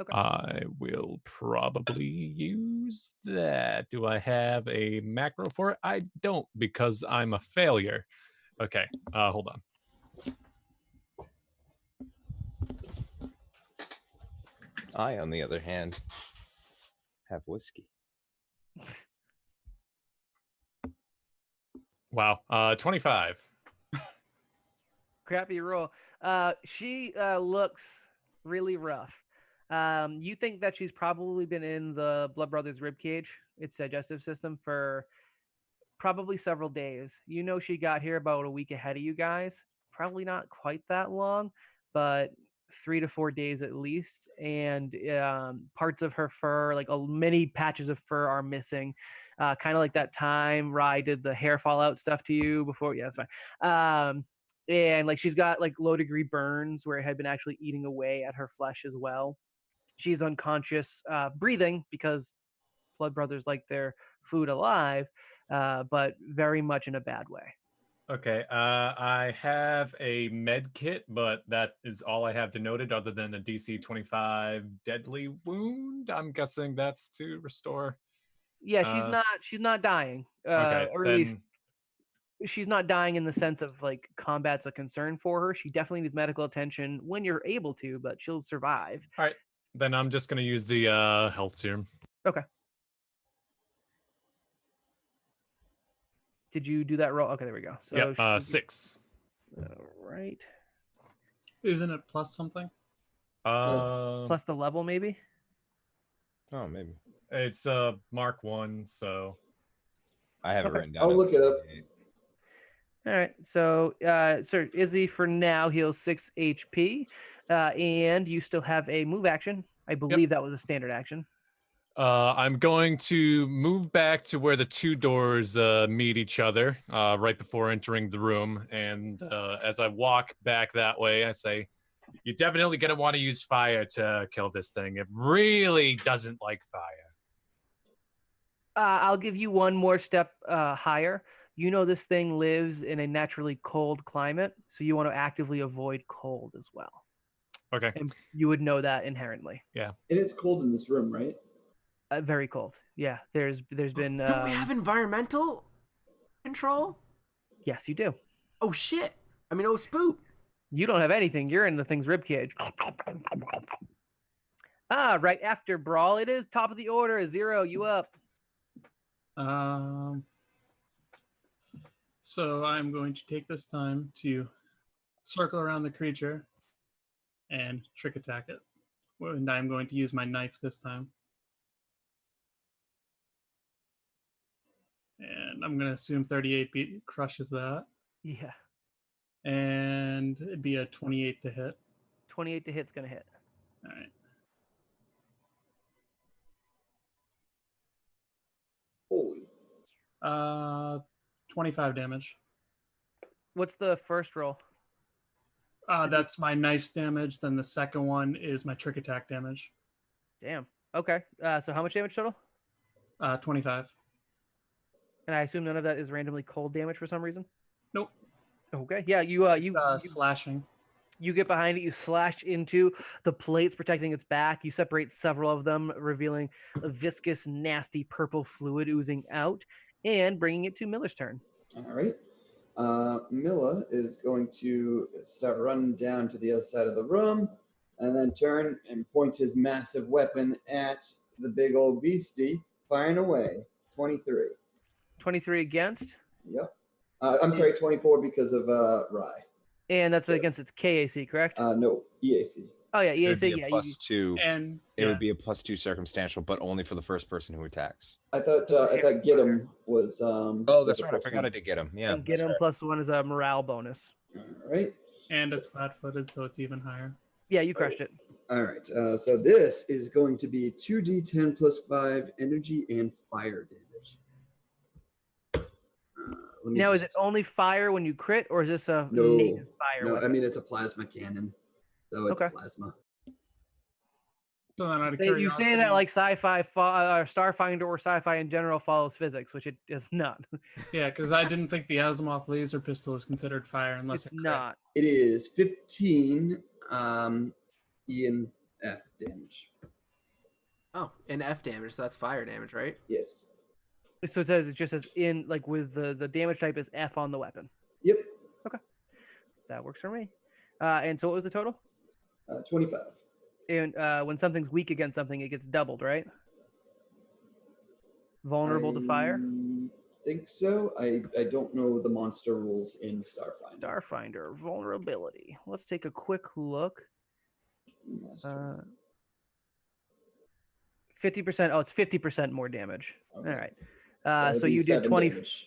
Okay. I will probably use that. Do I have a macro for it? I don't because I'm a failure. Okay, hold on. I, on the other hand, have whiskey. Wow, 25. Crappy roll. She looks really rough. You think that she's probably been in the Blood Brothers rib cage, its digestive system, for probably several days. You know, she got here about a week ahead of you guys. Probably not quite that long, but 3 to 4 days at least. And parts of her fur, like many patches of fur, are missing. Kind of like that time Rye did the hair fallout stuff to you before. Yeah, that's fine. And like she's got like low degree burns where it had been actually eating away at her flesh as well. She's unconscious, breathing because Blood Brothers like their food alive, but very much in a bad way. Okay, I have a med kit, but that is all I have denoted other than a DC 25 deadly wound. I'm guessing that's to restore. Yeah, she's not dying. Okay, Or at least then she's not dying in the sense of like combat's a concern for her. She definitely needs medical attention when you're able to, but she'll survive. all right. Then I'm just gonna use the health serum. Okay. Did you do that roll? Okay, there we go. So Yep, 6. All right. Isn't it plus something? Plus the level, maybe? Oh, maybe. It's Mark 1, so I have it Okay. written down. I'll look it up. All right. So, Sir Izzy for now heals 6 HP, and you still have a move action. I believe that was a standard action. I'm going to move back to where the two doors meet each other right before entering the room. And as I walk back that way, I say, you're definitely going to want to use fire to kill this thing. It really doesn't like fire. I'll give you one more step higher. You know this thing lives in a naturally cold climate, so you want to actively avoid cold as well. Okay. And you would know that inherently. Yeah. And it's cold in this room, right? Very cold. Yeah, there's been. Don't we have environmental control? Yes, you do. Oh shit! I mean, oh spoot. You don't have anything. You're in the thing's ribcage. Right after Brawl, it is top of the order. Zero, you up. So I'm going to take this time to circle around the creature and trick attack it. And I'm going to use my knife this time. And I'm going to assume 38 crushes that. Yeah. And it'd be a 28 to hit. 28 to hit's going to hit. All right. Holy. 25 damage. What's the first roll? That's my knife's damage. Then the second one is my trick attack damage. Damn. Okay. So how much damage total? 25. And I assume none of that is randomly cold damage for some reason? Nope. Okay. Yeah, you Slashing. You get behind it, you slash into the plates protecting its back. You separate several of them, revealing a viscous, nasty purple fluid oozing out and bringing it to Miller's turn. All right. Milla is going to start running down to the other side of the room and then turn and point his massive weapon at the big old beastie, firing away. 23. 23 against? Yep. I'm sorry, 24 because of Rye. And that's against its KAC, correct? No, EAC. Oh, yeah, It would EAC, be a yeah. plus 2. And It would be a plus 2 circumstantial, but only for the first person who attacks. I thought get him was Oh, that's right. I forgot I it. did get him. Yeah. And get him plus 1 is a morale bonus. All right. And it's flat-footed, so it's even higher. Yeah, you crushed it. All right. So this is going to be 2d10 plus 5 energy and fire damage. Now, is it only fire when you crit, or is this a No, native fire? no, weapon? I mean it's a plasma cannon, so it's Okay. plasma. So then out of You curiosity, say that like sci-fi, or Starfinder, or sci-fi in general follows physics, which it is not. Yeah, because I didn't think the Asimov laser pistol is considered fire unless It's it crit. not. It is 15 E and F damage. Oh, and F damage. So that's fire damage, right? Yes. So it just says in like with the damage type is F on the weapon. Yep. That works for me. And so what was the total? 25. And when something's weak against something, it gets doubled, right? Vulnerable to fire. Think so. I don't know the monster rules in Starfinder. Starfinder vulnerability. Let's take a quick look. Master. 50%. Oh, it's 50% more damage. Okay. All right. that'd So be you did 7 20. damage.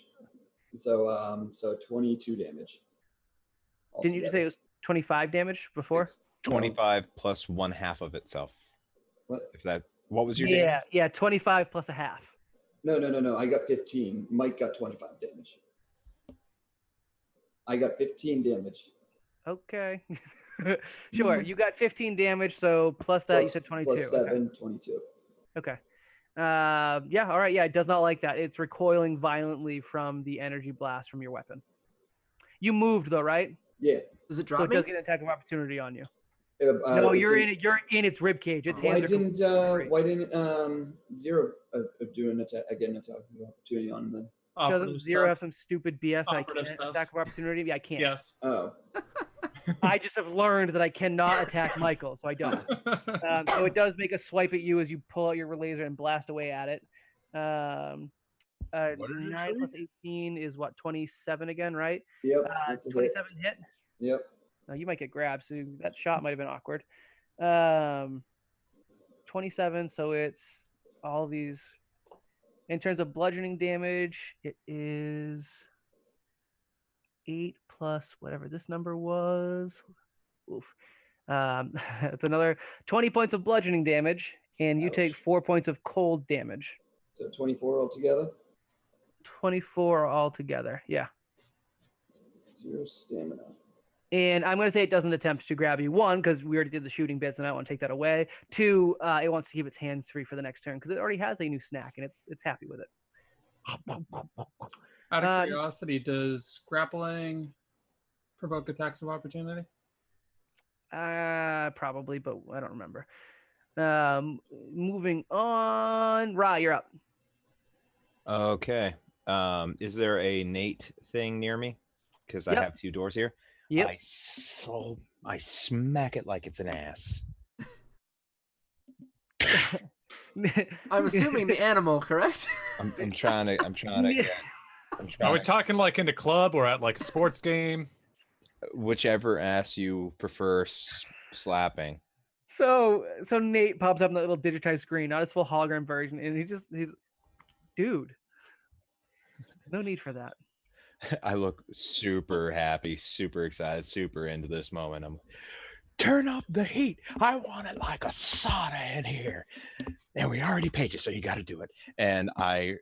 So 22 damage. Didn't you just say it was 25 damage before? It's- 25 plus 1/2 of itself. What? What was your Yeah, damage? yeah, 25 plus a half. No. I got 15. Mike got 25 damage. I got 15 damage. Okay. Sure. You got 15 damage, so plus that you said 22. Plus 7, 22. Okay. Yeah, all right. Yeah, it does not like that. It's recoiling violently from the energy blast from your weapon. You moved though, right? Yeah. Does it So drop it me? does get an attack of opportunity on you. No, You're in its rib cage. Its Why hands are didn't completely free. why didn't Zero do an attack again? Attack of opportunity on him then. Doesn't Operative Zero stuff. have some stupid BS that I Operative can't stuff. attack of opportunity? Yeah, I can't. Yes. Oh. I just have learned that I cannot attack Michael, so I don't. So it does make a swipe at you as you pull out your laser and blast away at it. What did you 9 say? plus 18 is what, 27 again, right? Yep. That's a hit. 27 hit. Yep. You might get grabbed, so that shot might have been awkward. 27, so it's all these. In terms of bludgeoning damage, it is 8 plus whatever this number was. Oof. It's another 20 points of bludgeoning damage, and you take Ouch. 4 points of cold damage. So 24 altogether. 24 altogether. Yeah. 0 stamina. And I'm going to say it doesn't attempt to grab you. 1, because we already did the shooting bits, and I don't want to take that away. 2, it wants to keep its hands free for the next turn because it already has a new snack, and it's happy with it. Out of curiosity, does grappling provoke attacks of opportunity? Probably, but I don't remember. Moving on. Ra, you're up. Okay. Is there a Nate thing near me? Because I Yep. have 2 doors here. Yep. I smack it like it's an ass. I'm assuming the animal, correct? I'm trying to. Are we talking like in the club or at like a sports game? Whichever ass you prefer slapping. So Nate pops up on the little digitized screen, not his full hologram version, and he's dude. There's no need for that. I look super happy, super excited, super into this moment. I'm turn up the heat. I want it like a sauna in here. And we already paid you, so you got to do it. And I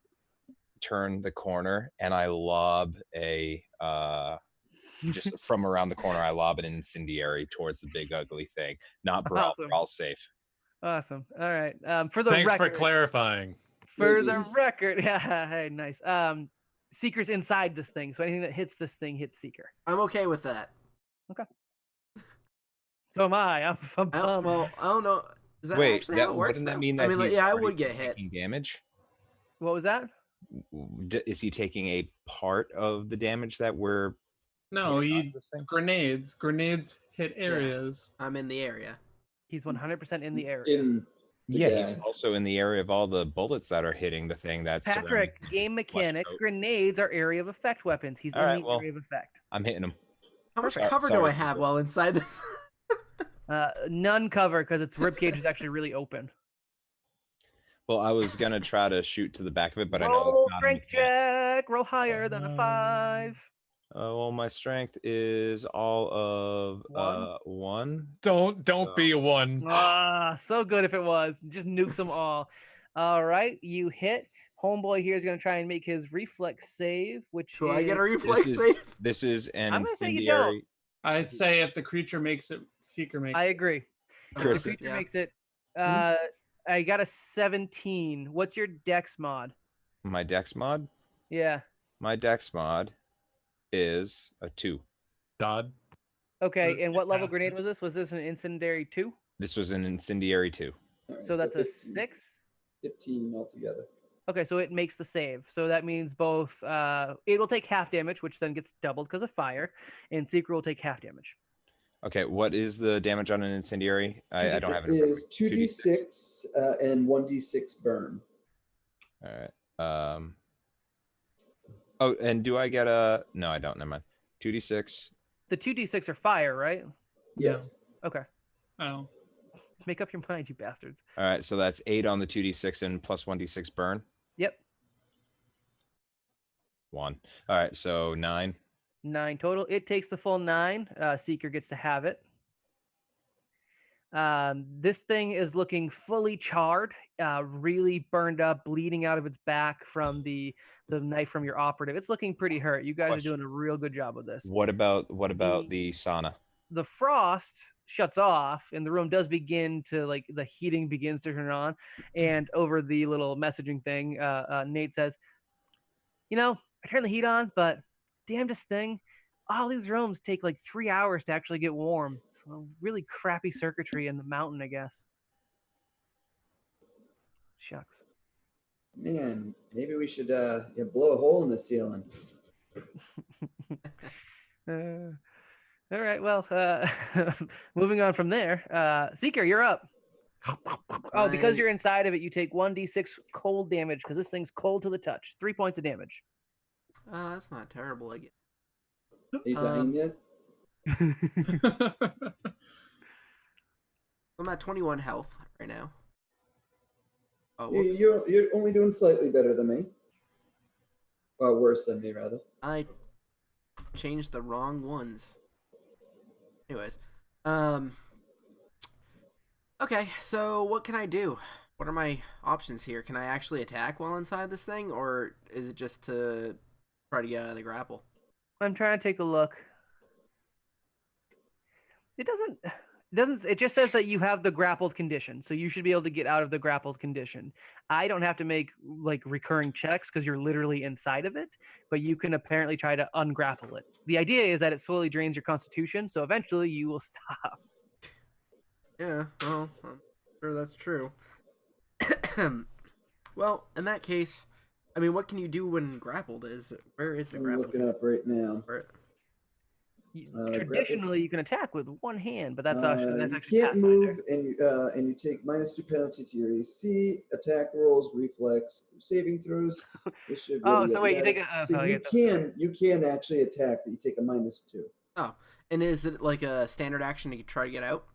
turn the corner and I lob a just from around the corner. I lob an incendiary towards the big ugly thing. Not Brawl. Awesome. Brawl's safe. Awesome. All right. For the Thanks for record, clarifying. for the record, yeah, hey, nice. Seeker's inside this thing, so anything that hits this thing hits Seeker. I'm okay with that. So am I. I'm pumped. Well, I don't know. Is that Wait, actually how it works? wouldn't that though? mean I that mean, he's yeah, I already would get hit. taking damage? What was that? Is he taking a part of the damage that we're No, hitting he on this thing? grenades. Grenades hit areas. I'm in the area. He's 100% in the He's area. In the Yeah, guy. he's also in the area of all the bullets that are hitting the thing that's surrounding Patrick, him. game mechanics, coat. grenades are area of effect weapons. He's All in right, the well, area of effect. I'm hitting him. How much Sorry- cover do sorry, I have Seeker. while inside this? None cover because its ribcage is actually really open. Well, I was gonna try to shoot to the back of it, but I know Roll it's not. in the strength back. check. Roll higher than a 5. Well, my strength is all of 1. Don't So- be a one. Ah, so good if it was. Just nukes them all. All right, you hit. Homeboy here is going to try and make his reflex save, which Do is... I get a reflex is- save? This is an I'm gonna say you don't. incendiary. I say if the creature makes it, Seeker makes I it. agree. The Chris, creature yeah. makes it. I got a 17. What's your dex mod? My dex mod. Yeah. My dex mod is a 2. Dodd. Okay, and what level Fantastic. grenade was this? Was this an incendiary 2? This was an incendiary 2. All right, So that's a 15 6? 15 altogether. Okay, so it makes the save. So that means both it will take half damage, which then gets doubled because of fire, and Seeker will take half damage. Okay, what is the damage on an incendiary? I don't have it. in front of Is me. 2d6 and 1d6 burn. All right. Oh, and do I get a? No, I don't. Never mind. 2d6. The 2d6 are fire, right? Yes. Okay. Oh, Make up your mind, you bastards. All right, so that's 8 on the 2d6 and plus 1d6 burn. Yep, 1. All right, so 9. 9 total. It takes the full 9. Seeker gets to have it. This thing is looking fully charred, really burned up, bleeding out of its back from the knife from your operative. It's looking pretty hurt. You guys are doing a real good job with this. What about the sauna? The frost shuts off and the room does begin to, like, the heating begins to turn on, and over the little messaging thing, Nate says, I turned the heat on, but damnedest thing, all these rooms take like 3 hours to actually get warm. So really crappy circuitry in the mountain, I guess. Shucks. Man, maybe we should blow a hole in the ceiling. All right, well, moving on from there. Seeker, you're up. Oh, because you're inside of it, you take 1d6 cold damage because this thing's cold to the touch. 3 points of damage. That's not terrible, I guess. Are you dying yet? I'm at 21 health right now. Oh, You're only doing slightly better than me. Well, worse than me, rather. I changed the wrong ones. Anyways, okay, so what can I do? What are my options here? Can I actually attack while inside this thing, or is it just to try to get out of the grapple? I'm trying to take a look. It just says that you have the grappled condition, so you should be able to get out of the grappled condition. I don't have to make like recurring checks because you're literally inside of it, but you can apparently try to ungrapple it. The idea is that it slowly drains your constitution, so eventually you will stop. Yeah, well, I'm sure that's true. Well, in that case, I mean, what can you do when grappled? Where is the I'm grapple? looking up right now. Traditionally, you can attack with one hand, but that's actually you can't move, Pathfinder. and you take -2 penalty to your AC, attack rolls, reflex, saving throws. This should Oh, really so wait, you take a. so you can actually attack, but you take a -2. Oh, and is it like a standard action to try to get out?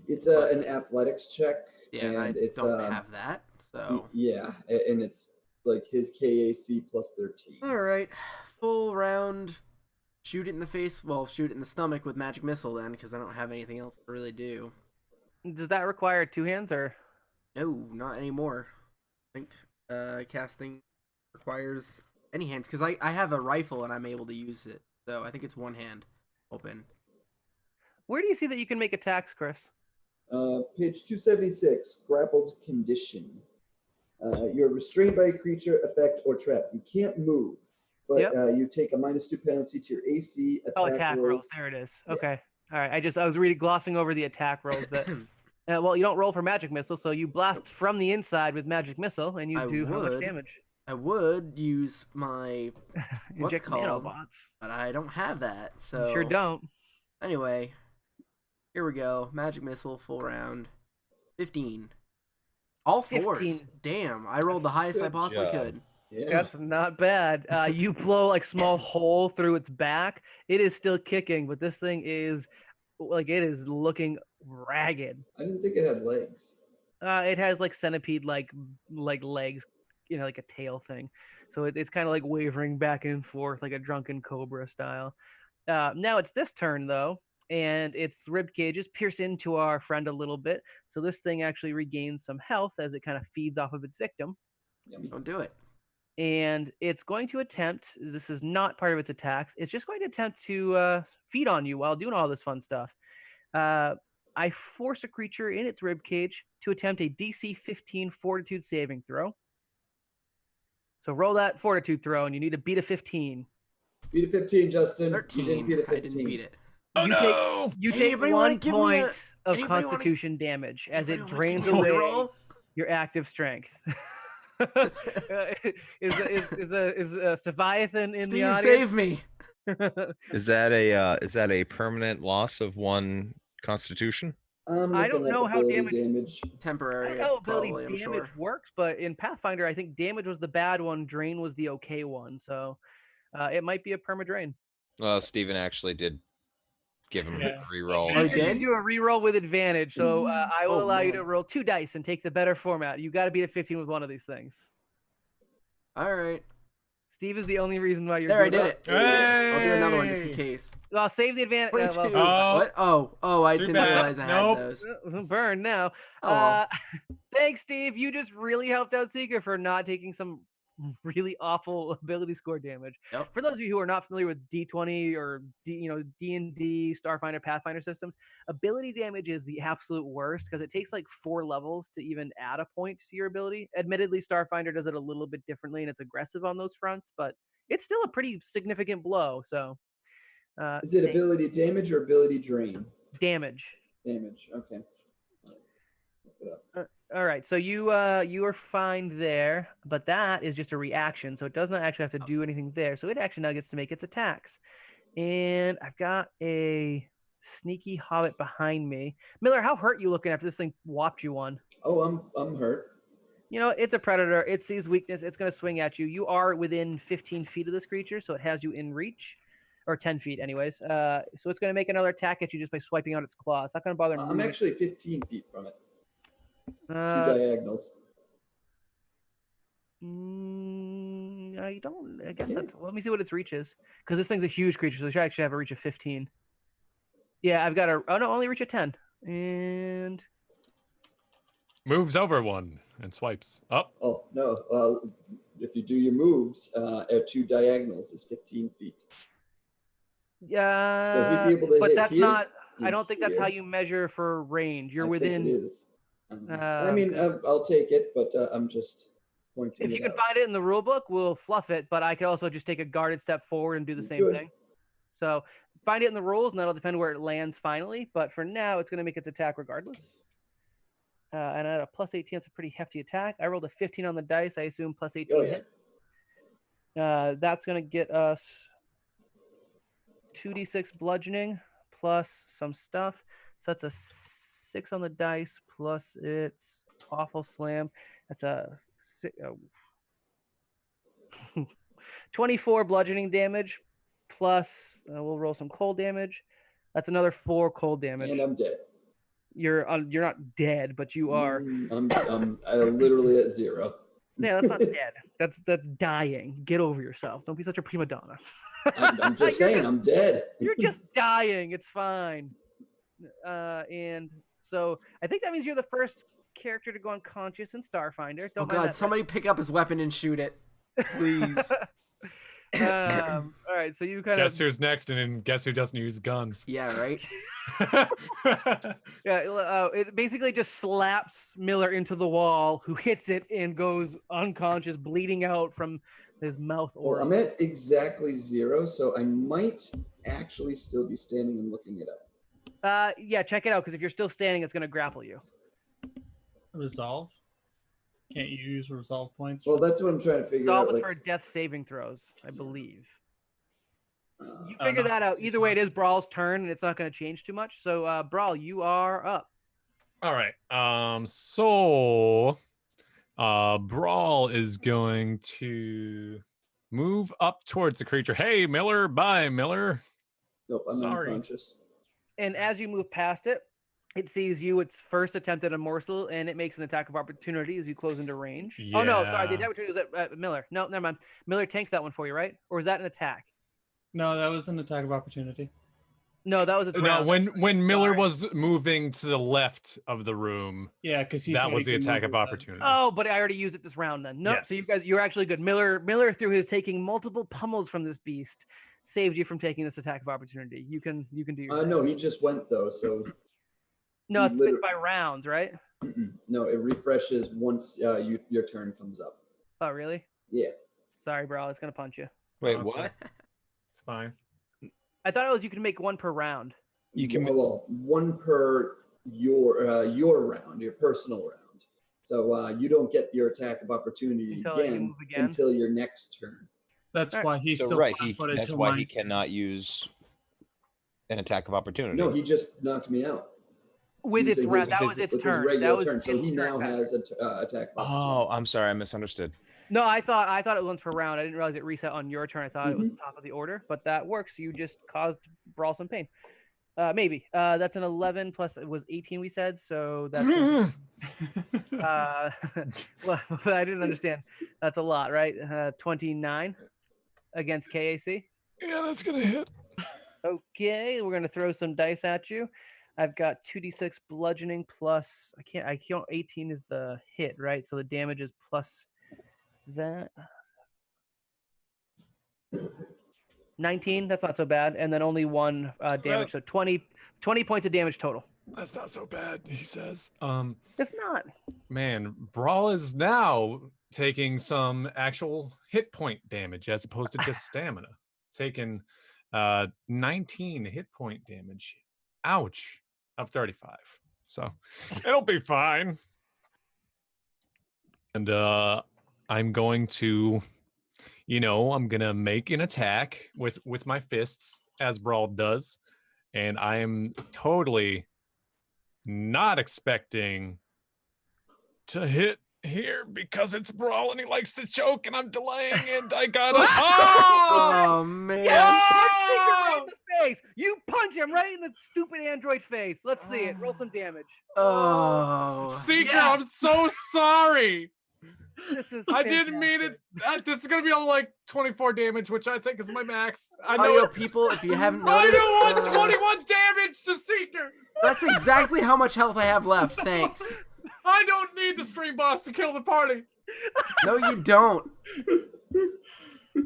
It's an athletics check. Yeah, and I don't have that, so yeah, and it's like his KAC +13. All right, full round. Shoot it in the face. Well, shoot it in the stomach with magic missile then, because I don't have anything else to really do. Does that require 2 hands or? No, not anymore. I think casting requires any hands because I have a rifle and I'm able to use it. So I think it's one hand open. Where do you see that you can make attacks, Chris? Page 276, grappled condition. You're restrained by a creature, effect, or trap. You can't move, but you take a -2 penalty to your AC, attack rolls. There it is. Yeah. Okay. All right. I was glossing over the attack rolls. That well, you don't roll for magic missile, so you blast from the inside with magic missile, and you do how much damage? I would use my what's Inject called, nanobots. but I don't have that. So You sure don't. Anyway, here we go. Magic missile, full round, 15. All fours. 15. Damn, I rolled the highest I possibly could. Yeah. That's not bad. You blow like small hole through its back. It is still kicking, but this thing is it is looking ragged. I didn't think it had legs. It has like centipede like legs, like a tail thing. So it's kind of like wavering back and forth like a drunken cobra style. Now it's this turn though, and its rib cages pierce into our friend a little bit. So this thing actually regains some health as it kind of feeds off of its victim. Yummy. Don't do it. And it's going to attempt, this is not part of its attacks, it's just going to attempt to feed on you while doing all this fun stuff. I force a creature in its rib cage to attempt a DC 15 fortitude saving throw. So roll that fortitude throw, and you need to beat a 15. Beat a 15, Justin. 13. You didn't beat a 15. I didn't beat it. Oh no! You Hey, take anybody wanna 1 give me point of anybody wanna- constitution damage as it Anybody wanna drains give me a away reroll? your active strength. Is Seviathan in Steve, the audience? save me. Is that a permanent loss of 1 constitution? I don't know how damage. I Temporary, don't know how ability probably, I'm damage sure. works, but in Pathfinder, I think damage was the bad one, drain was the okay one. So it might be a perma drain. Well, Steven actually did give him Yeah. a reroll. Oh, he It gives did? you a reroll with advantage, so I will Oh, allow you man. to roll 2 dice and take the better format. You got to beat a 15 with one of these things. All right. Steve is the only reason why you're There, I doing did it. Hey! I'll do another one just in case. Well, save the advantage. 22. Oh. What? Oh, I Too didn't bad. realize I had Nope. those. Burn now. Oh, well. Thanks, Steve. You just really helped out Seeker for not taking some really awful ability score damage. Yep. For those of you who are not familiar with D20 or D&D, Starfinder, Pathfinder systems, ability damage is the absolute worst because it takes like 4 levels to even add a point to your ability. Admittedly, Starfinder does it a little bit differently and it's aggressive on those fronts, but it's still a pretty significant blow. So, Is it ability damage or ability drain? damage. Damage. Okay. Look it up. All right, so you are fine there, but that is just a reaction, so it does not actually have to do anything there. So it actually now gets to make its attacks, and I've got a sneaky hobbit behind me. Miller, how hurt you looking after this thing whopped you one? Oh, I'm hurt. You know, it's a predator. It sees weakness. It's going to swing at you. You are within 15 feet of this creature, so it has you in reach, or 10 feet, anyways. So it's going to make another attack at you just by swiping out its claw. It's not going to bother. I'm actually 15 feet from it. 2 Uh, diagonals. No, you don't. I guess that's. Well, let me see what its reach is, because this thing's a huge creature, so it should actually have a reach of 15. Yeah, I've got a. Oh no, only reach of 10. And Moves over one and swipes up. Oh no! If you do your moves at 2 diagonals, is 15 feet. yeah, So he'd be able to but hit that's here not. I and don't think that's how here. you measure for range. You're I within. think it is. I mean, I'll take it, but I'm just pointing. If you it can out. find it in the rule book, we'll fluff it. But I could also just take a guarded step forward and do the same Good. thing. So find it in the rules, and that'll depend where it lands finally. But for now, it's going to make its attack regardless. And at a plus 18, it's a pretty hefty attack. I rolled a 15 on the dice. I assume plus 18 Oh, yeah. hits. That's going to get us 2d6 bludgeoning plus some stuff. So that's a 6 on the dice plus its awful slam. That's a 24 bludgeoning damage plus we'll roll some cold damage. That's another 4 cold damage. And I'm dead. You're not dead, but you are. I'm literally at 0. Yeah, that's not dead. That's dying. Get over yourself. Don't be such a prima donna. I'm just saying, I'm dead. You're just dying. It's fine. And so I think that means you're the first character to go unconscious in Starfinder. Oh Don't mind God! that. Somebody pick up his weapon and shoot it, please. All right, so you kind Guess of who's next, and then guess who doesn't use guns. Yeah, right. it basically just slaps Miller into the wall, who hits it and goes unconscious, bleeding out from his mouth. Well, I'm at exactly 0, so I might actually still be standing and looking it up. Yeah, check it out, because if you're still standing, it's going to grapple you. Resolve. Can't you use resolve points? Well, that's what I'm trying to figure Resolve out. is Like, for death saving throws, I believe. You Oh, figure no. that out. Either way, it is Brawl's turn, and it's not going to change too much. So, Brawl, you are up. All right. So Brawl is going to move up towards the creature. Hey, Miller. Bye, Miller. nope, I'm Sorry. unconscious. And as you move past it, it sees you. Its first attempt at a morsel, and it makes an attack of opportunity as you close into range. Oh, no, sorry. The Yeah. attack of opportunity was at Miller. No, never mind. Miller tanked that one for you, right? Or was that an attack? No, that was an attack of opportunity. No, that was its No, round. when Miller Sorry. was moving to the left of the room, Yeah, because that was the attack of opportunity. Oh, but I already used it this round then. Nope. So you Yes. guys, you're actually good. Miller, through his taking multiple pummels from this beast, saved you from taking this attack of opportunity. You can do your. No, he just went though, so No, it's literally- by rounds, right? no, it refreshes once your turn comes up. Oh, really? Yeah. Sorry, bro. It's gonna punch you. Wait, Oh, what? It's fine. I thought it was you can make one per round. You can. Well, 1 per your round, your personal round. So you don't get your attack of opportunity Until you again move again? until your next turn. That's Alright. why he's So still right, flat-footed that's till why mine. he cannot use an attack of opportunity. No, he just knocked me out. With its Using round, his- that was its with his turn. regular That was turn. So its he turn now back. has an attack of Oh, opportunity. I'm sorry, I misunderstood. No, I thought it was once per round. I didn't realize it reset on your turn. I thought it was Mm-hmm. top of the order, but that works. You just caused Brawl some pain. Maybe. That's an 11 plus it was 18 we said, so that's gonna be, well, I didn't understand. That's a lot, right? 29 against KAC. Yeah, that's gonna hit. Okay, we're gonna throw some dice at you. I've got 2d6 bludgeoning plus I can't 18 is the hit, right? So the damage is plus that 19, that's not so bad, and then only one damage, so 20 points of damage total. That's not so bad, he says. It's not. Man, Brawl is now taking some actual hit point damage as opposed to just stamina. Taking 19 hit point damage. Ouch. Of 35. So it'll be fine. And I'm going to, I'm gonna make an attack with my fists, as Brawl does. And I am totally not expecting to hit here because it's Brawl and he likes to choke and I'm delaying and I got it. Oh man! Punch Seeker right in the face. You punch him right in the stupid android face. Let's see it. Roll some damage. Oh, Seeker, yes. I'm so sorry. This is. I didn't mean it. This is gonna be on like 24 damage, which I think is my max. I know. audio people, if you haven't I noticed, don't want 21 damage to Seeker. that's exactly how much health I have left. Thanks. I don't need the stream boss to kill the party. No, you don't.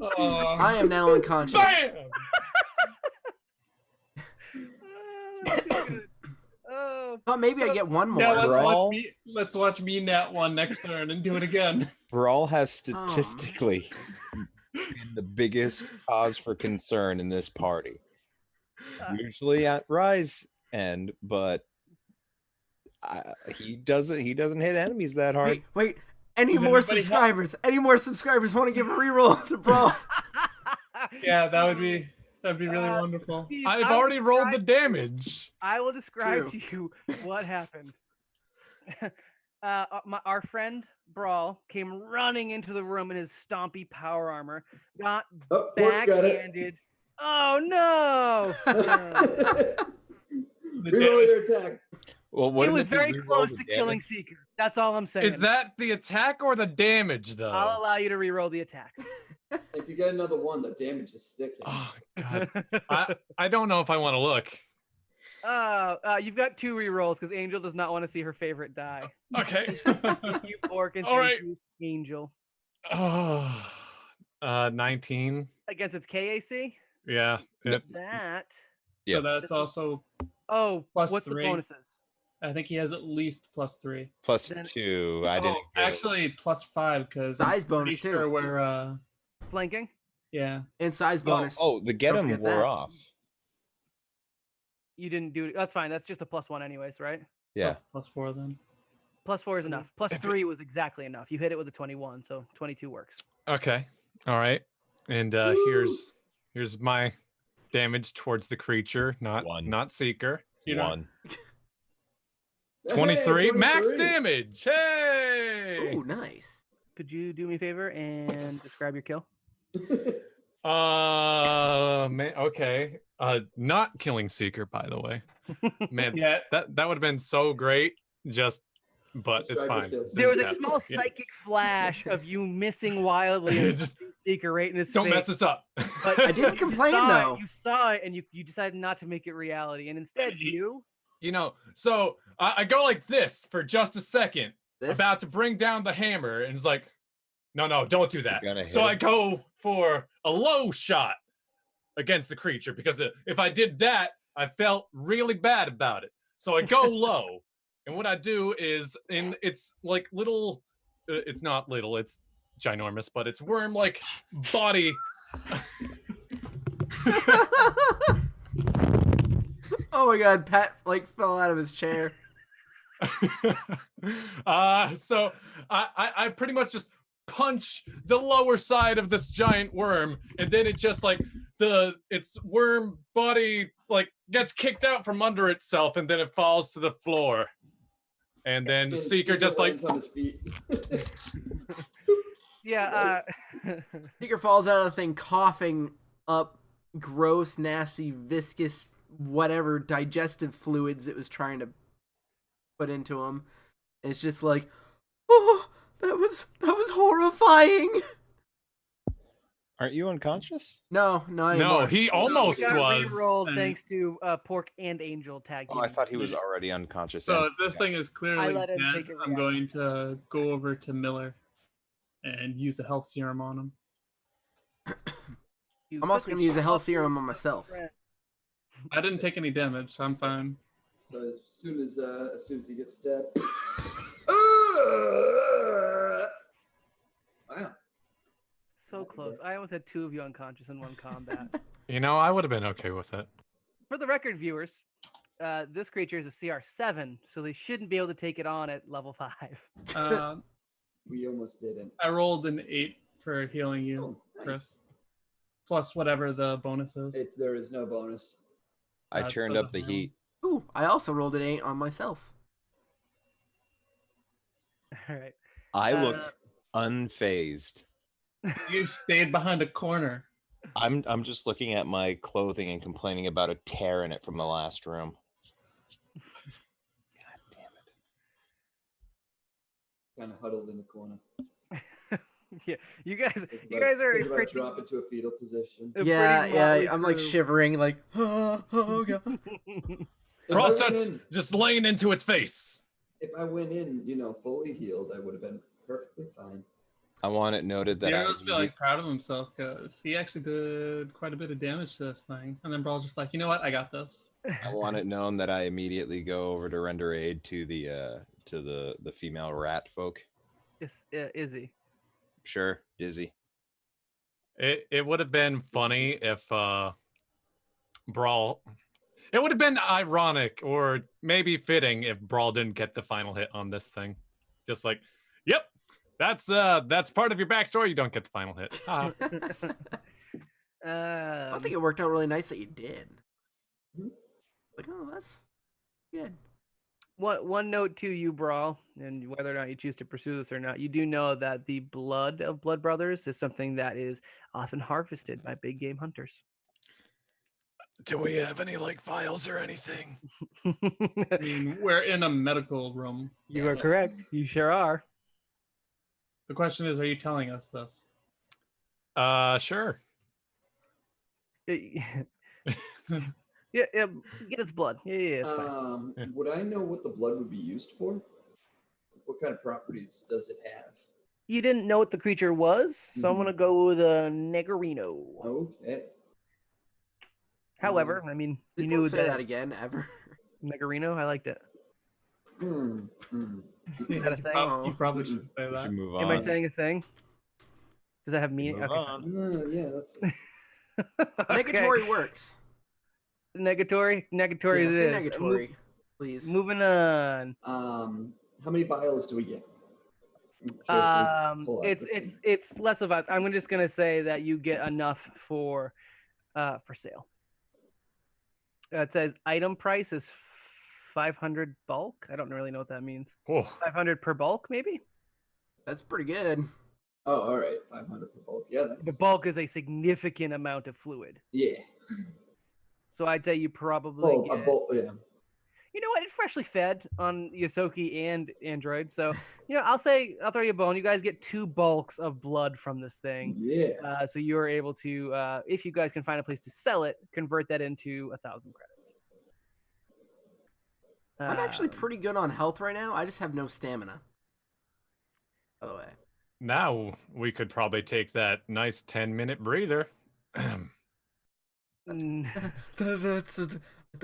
Uh, I am now unconscious. Bam! Oh, Thought maybe I get one more. Now Brawl? let's watch me nat one next turn and do it again. Brawl has Oh. statistically been the biggest cause for concern in this party. Usually at Rise end, but he doesn't hit enemies that hard. Wait. Any Does more anybody subscribers? Any more subscribers want to give a reroll to Brawl? Yeah, that'd be really wonderful. Steve, I've I will already rolled the describe- damage. I will describe True. to you what happened. Our friend Brawl came running into the room in his stompy power armor, got Oh, Pork's got it. backhanded. Oh no! Reroll your attack. Well, It wouldn't was be very reroll close the to damage? killing Seeker. That's all I'm saying. Is that the attack or the damage, though? I'll allow you to reroll the attack. If you get another one, the damage is sticking. Oh God, I don't know if I want to look. You've got 2 rerolls because Angel does not want to see her favorite die. Okay. You pork and All right. Angel. Oh, 19. Against its KAC? Yeah. Yep. That. So Yeah. that's also, Oh, Plus what's 3. the bonuses? I think he has at least +3. Plus Then- 2. I didn't. Oh, get it. actually +5 because Size bonus, too. Sure we're Flanking? yeah. And size bonus. Oh, the get Don't him forget wore that. off. You didn't do it. That's fine. That's just a +1 anyways, right? Yeah. Oh, +4 then. +4 is enough. Plus If it- 3 was exactly enough. You hit it with a 21, so 22 works. Okay. All right. And here's my damage towards the creature, not One. Seeker. You know, 1. 23 Hey, max 23. damage. Hey. Ooh, nice. Could you do me a favor and describe your kill? Man, okay. Not killing Seeker, by the way. Man, yeah. that would have been so great. But it's Describe fine. your kill. It's There was in a depth. small Yeah. psychic flash of you missing wildly and Just Seeker right in his don't face. mess this up. But I didn't complain saw though. It, you saw it and you decided not to make it reality. And instead you So I go like this for just a second, This? about to bring down the hammer, and it's like, no, don't do that. You're gonna So hit I him. go for a low shot against the creature because if I did that, I felt really bad about it. So I go low, and what I do is, it's like little, it's not little, it's ginormous, but it's worm-like body. Oh my god, Pat fell out of his chair. So I pretty much just punch the lower side of this giant worm, and then it just its worm body gets kicked out from under itself, and then it falls to the floor, and then And Seeker just lands on his feet. Yeah, Seeker falls out of the thing coughing up gross, nasty, viscous whatever digestive fluids it was trying to put into him. And it's just like, oh, that was horrifying. Aren't you unconscious? No, not anymore. No, he almost got was. rerolled thanks to Pork and Angel tag Oh, I teaming. thought he was already unconscious. So and- if this thing is clearly let him dead, take a I'm going to go over to Miller and use a health serum on him. You I'm also took going to use a health off serum your on myself. friend. I didn't take any damage, so I'm fine. So as soon as he gets stabbed. Wow. So close. I almost had 2 of you unconscious in one combat. You know, I would have been okay with it. For the record, viewers, this creature is a CR7, so they shouldn't be able to take it on at level 5. We almost didn't. I rolled an 8 for healing you, Oh, nice. Chris. Plus whatever the bonus is. There is no bonus. I That's turned for up the the heat. Ooh, I also rolled an 8 on myself. All right. I look unfazed. You stayed behind a corner. I'm just looking at my clothing and complaining about a tear in it from the last room. God damn it. Kind of huddled in the corner. Yeah, you guys Think are think about pretty, drop into a fetal position. a Yeah, pretty motley I'm like crew. shivering, like, oh god. If Brawl I went starts in- just laying into its face. If I went in, fully healed, I would have been perfectly fine. I want it noted that I Zero's feeling proud of himself because he actually did quite a bit of damage to this thing. And then Brawl's just like, you know what? I got this. I want it known that I immediately go over to render aid to the female rat folk. It's Izzy. Sure, Dizzy. It would have been funny if Brawl. It would have been ironic or maybe fitting if Brawl didn't get the final hit on this thing. Just like, yep, that's part of your backstory. You don't get the final hit. Ah. I think it worked out really nice that you did. Mhm. Like, oh, that's good. One note to you, Brawl, and whether or not you choose to pursue this or not, you do know that the blood of blood brothers is something that is often harvested by big game hunters. Do we have any files or anything? I mean, we're in a medical room. You are correct. You sure are. The question is, are you telling us this? Sure. Yeah, get its blood. Yeah, it's fine. Would I know what the blood would be used for? What kind of properties does it have? You didn't know what the creature was, so I'm gonna go with a Negarino. Okay. However, I mean, you Please knew don't say that that again ever. Negarino. I liked it. Mm, mm. Is that a thing? You probably should say We that. should move on. Am I saying a thing? Does that have meaning? Move Okay. on. No, yeah, that's Negatory works. Negatory. Negatory Yeah, is say it. negatory, please. Moving on. how many vials do we get? Pull out the scene. It's less of us. I'm just gonna say that you get enough for sale. It says item price is 500 bulk. I don't really know what that means. Oh, 500 per bulk, maybe. That's pretty good. Oh, all right, 500 per bulk. Yeah, that's The bulk is a significant amount of fluid, Yeah. so I'd say you probably Oh, a get. bulk. Yeah. You know what? It's freshly fed on Yosoki and Android, so I'll throw you a bone. You guys get 2 bulks of blood from this thing. Yeah. So you are able to, if you guys can find a place to sell it, convert that into 1,000 credits. I'm actually Um, pretty good on health right now. I just have no stamina. By the way. now we could probably take that nice 10-minute breather. That's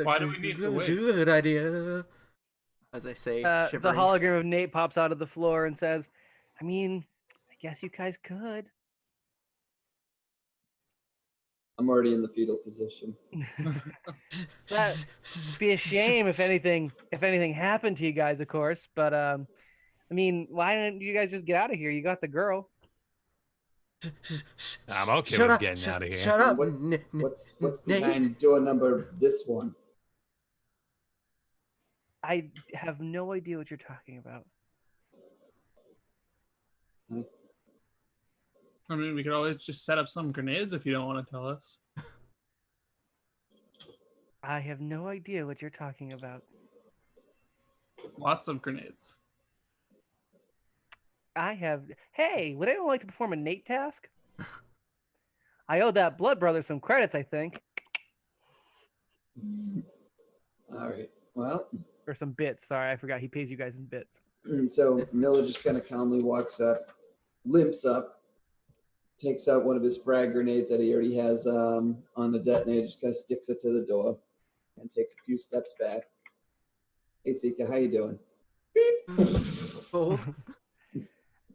Why do we need to wait? Good idea. As I say, the shivering. hologram of Nate pops out of the floor and says, I mean, I guess you guys could. I'm already in the fetal position. That'd be a shame if anything happened to you guys, of course. But I mean, why didn't you guys just get out of here? You got the girl. I'm okay Shut with up, getting out of here. Shut up. What's Nate? behind door number this one? I have no idea what you're talking about. I mean, we could always just set up some grenades if you don't want to tell us. I have no idea what you're talking about. Lots of grenades. Hey, would anyone like to perform a Nate task? I owe that blood brother some credits, I think. All right. Well, Or some bits. Sorry, I forgot. He pays you guys in bits. so Miller just kind of calmly walks up, limps up, takes out one of his frag grenades that he already has on the detonator, just kind of sticks it to the door, and takes a few steps back. Hey, Sika, how you doing? Beep. Bold.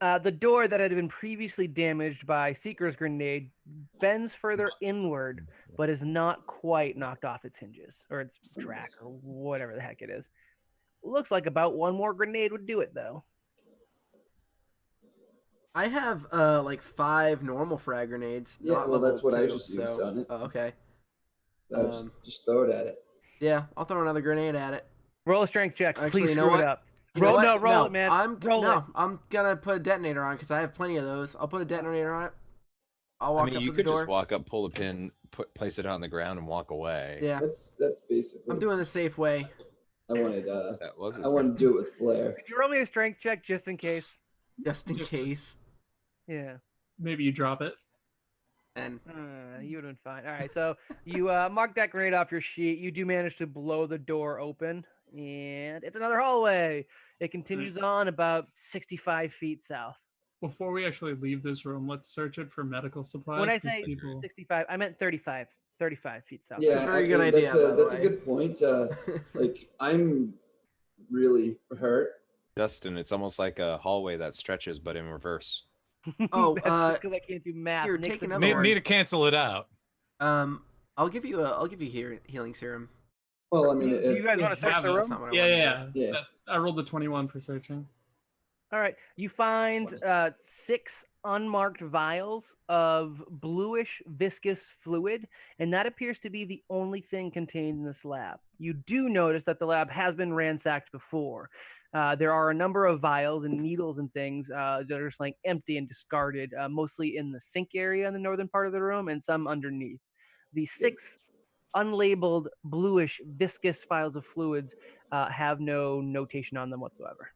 The door that had been previously damaged by Seeker's grenade bends further inward, but is not quite knocked off its hinges or its track or whatever the heck it is. Looks like about one more grenade would do it, though. I have like 5 normal frag grenades. Yeah, not well, that's level what I 2, just used on it. Oh, okay. So just throw it at it. Yeah, I'll throw another grenade at it. Roll a strength check. Actually, Please you know screw what? it up. You know what? Roll it, man. I'm Roll it. gonna put a detonator on because I have plenty of those. I'll put a detonator on it. I'll I walk mean, up you to the could door. just walk up, pull the pin, place it on the ground, and walk away. Yeah, That's basically. I'm doing the safe way. I wanted That was. I wanted to do it with flair. Could you roll me a strength check just in case? Just in Just- case. Yeah. Maybe you drop it. And You would have been fine. All right, so you mark that grenade off your sheet. You do manage to blow the door open, and it's another hallway. It continues on about 65 feet south. Before we actually leave this room, let's search it for medical supplies. When I 'cause say people... 65, I meant 35. 35 feet south. Yeah, very good idea, That's by the that's a way. good point. Like I'm really hurt. Dustin, it's almost like a hallway that stretches, but in reverse. Oh, That's just because I can't do math. here, Nick's take a another nerd. one. Need to cancel it out. I'll give you healing serum. Well, I mean, Do you guys want to search have the it. That's room? not what I Yeah, wanted yeah, Yeah. I rolled the 21 for searching. All right. You find 6 unmarked vials of bluish viscous fluid, and that appears to be the only thing contained in this lab. You do notice that the lab has been ransacked before. There are a number of vials and needles and things that are just like empty and discarded, mostly in the sink area in the northern part of the room and some underneath. The 6 unlabeled bluish viscous vials of fluids have no notation on them whatsoever.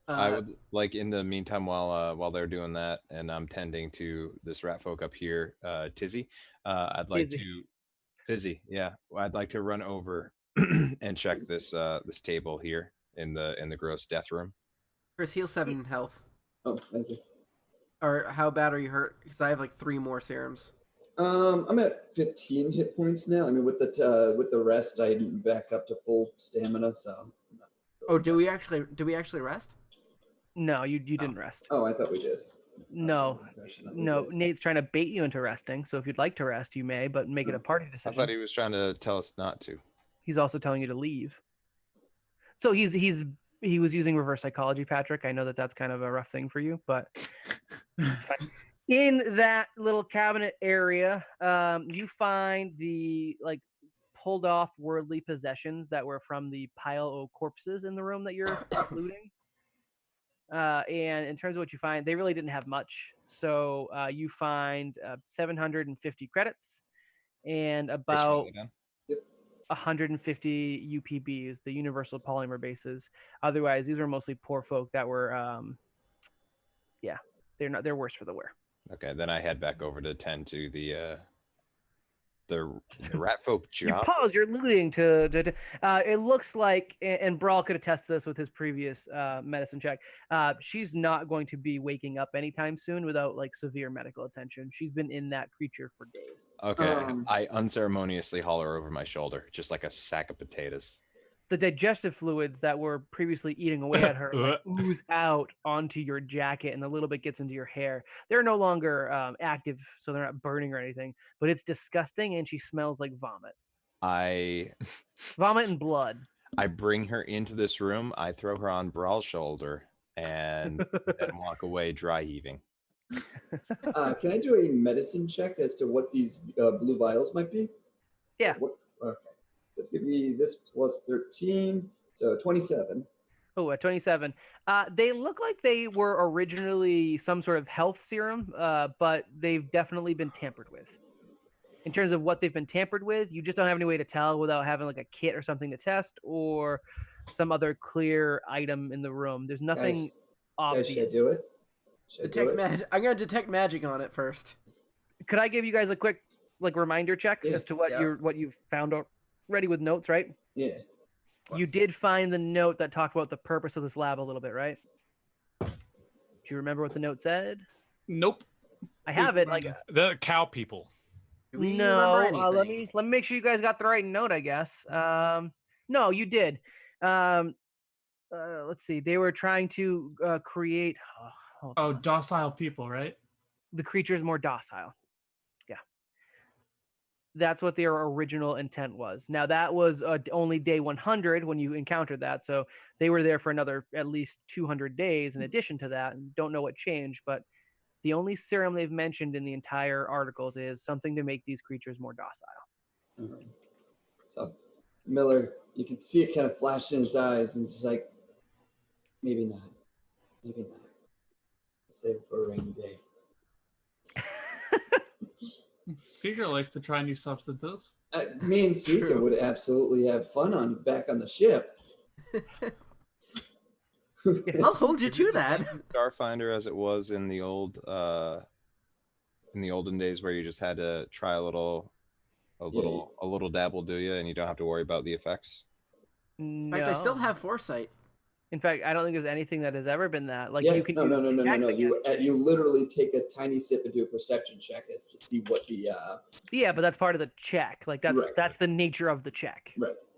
I would like in the meantime while they're doing that, and I'm tending to this rat folk up here, Tizzy. I'd like Tizzy. to Fizzy, yeah. I'd like to run over and check this this table here in the gross death room. Chris, heal 7 health. oh, thank you. Or how bad are you hurt? Because I have like 3 more serums. I'm at 15 hit points now. I mean, with the rest, I didn't back up to full stamina, so. Oh, did we actually rest? No, you didn't rest. Oh, I thought we did. No, We no. did. Nate's trying to bait you into resting. So if you'd like to rest, you may, but make it a party I decision. thought he was trying to tell us not to. He's also telling you to leave. So he was using reverse psychology, Patrick. I know that that's kind of a rough thing for you, but it's fine. In that little cabinet area, you find the like pulled off worldly possessions that were from the pile of corpses in the room that you're looting. And in terms of what you find, they really didn't have much. So you find 750 credits and Chris, about write it down. 150 UPBs, the universal polymer bases. Otherwise, these were mostly poor folk that were, they're worse for the wear. Okay, then I head back over to tend to the rat folk You job. pause your looting to it looks like, and Brawl could attest to this with his previous medicine check. She's not going to be waking up anytime soon without like severe medical attention. She's been in that creature for days. Okay, I unceremoniously holler over my shoulder, just like a sack of potatoes. The digestive fluids that were previously eating away at her like, ooze out onto your jacket, and a little bit gets into your hair. They're no longer active, so they're not burning or anything, but it's disgusting, and she smells like vomit. Vomit and blood. I bring her into this room, I throw her on Brawl's shoulder, and then walk away dry heaving. Can I do a medicine check as to what these blue vials might be? Yeah. Okay. Let's give me this plus 13, so 27. Oh, at 27. They look like they were originally some sort of health serum, but they've definitely been tampered with. in terms of what they've been tampered with, you just don't have any way to tell without having like a kit or something to test or some other clear item in the room. There's nothing obvious. Guys, should I do it? I'm gonna detect magic on it first. Could I give you guys a quick like reminder check as to what you've found already with notes, right? Yeah. You did find the note that talked about the purpose of this lab a little bit, right? Do you remember what the note said? Nope. I have it. Like The cow people. Do we no, remember let anything? me make sure you guys got the right note. I guess. No, you did. Let's see. They were trying to create. Oh, docile people, right? The creature's more docile. Yeah. That's what their original intent was. Now that was only day 100 when you encountered that. So they were there for another at least 200 days in addition to that. And don't know what changed, but the only serum they've mentioned in the entire articles is something to make these creatures more docile. So Miller, you can see it kind of flash in his eyes, and it's just like, maybe not. Maybe not. Save it for a rainy day. Seeker likes to try new substances. Me and Seeker would absolutely have fun back on the ship. I'll hold you to that. Starfinder as it was in the olden days, where you just had to try a little dabble, do you, and you don't have to worry about the effects. In fact, I still have foresight. In fact, I don't think there's anything that has ever been that. Like Yeah, you can no. You You literally take a tiny sip and do a perception check as to see what the yeah, but that's part of the check. Like that's Right. that's the nature of the check.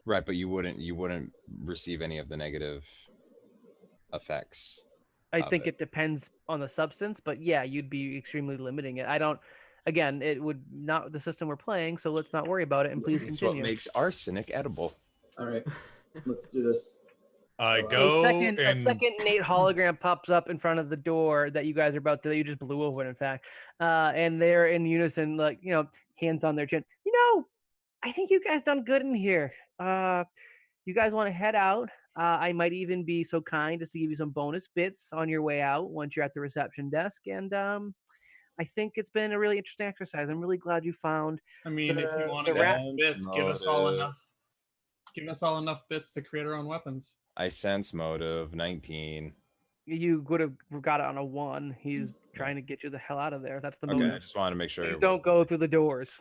Right. But you wouldn't receive any of the negative effects. I think it depends on the substance, but yeah, you'd be extremely limiting it. I don't. Again, it would not the system we're playing, so let's not worry about it. And please It's continue. what makes arsenic edible. All right, let's do this. I So, go a second Nate hologram pops up in front of the door that you guys are about to, that you just blew open, in fact. And they're in unison, like, hands on their chin. I think you guys done good in here. You guys want to head out? I might even be so kind as to give you some bonus bits on your way out once you're at the reception desk. And I think it's been a really interesting exercise. I'm really glad you found. I mean, if you want to the get rat- bits, give us all enough. Give us all enough bits to create our own weapons. I sense motive 19. You would have got it on a 1. He's trying to get you the hell out of there. That's the Okay, motive. I just wanted to make sure. Please don't go through the doors.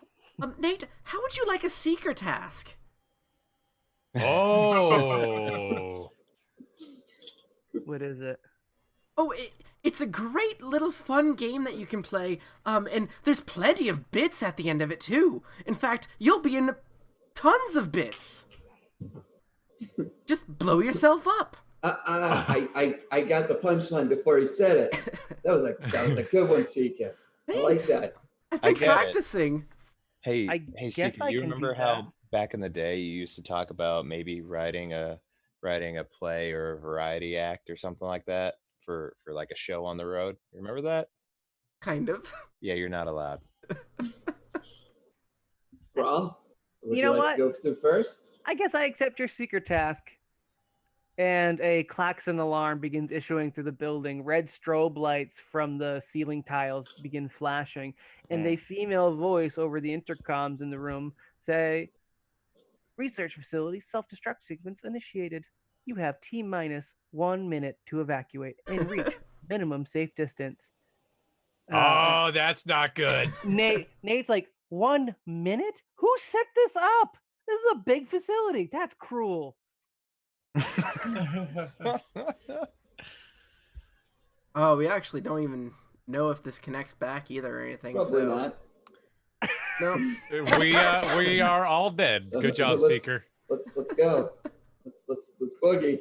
Nate, how would you like a seeker task? Oh. What is it? Oh, it's a great little fun game that you can play. And there's plenty of bits at the end of it too. In fact, you'll be in tons of bits. Just blow yourself up. I got the punchline before he said it. That was a good one, Seeker. I like that. I've been I get it. practicing. Hey, guess Seeker, I you can do remember that. how back in the day you used to talk about maybe writing a play or a variety act or something like that for like a show on the road? You remember that? Kind of. Yeah, you're not allowed. Brawl, would You know like what? to go through first? I guess I accept your secret task. And a klaxon alarm begins issuing through the building. Red strobe lights from the ceiling tiles begin flashing, and a female voice over the intercoms in the room say, "Research facility self-destruct sequence initiated. You have T-1 minute to evacuate and reach minimum safe distance." Oh, that's not good. Nate's like, 1 minute? Who set this up? This is a big facility. That's cruel. Oh, we actually don't even know if this connects back either or anything. Probably so. not. No. We are all dead. So Good job, let's- Seeker. Let's go. Let's boogie.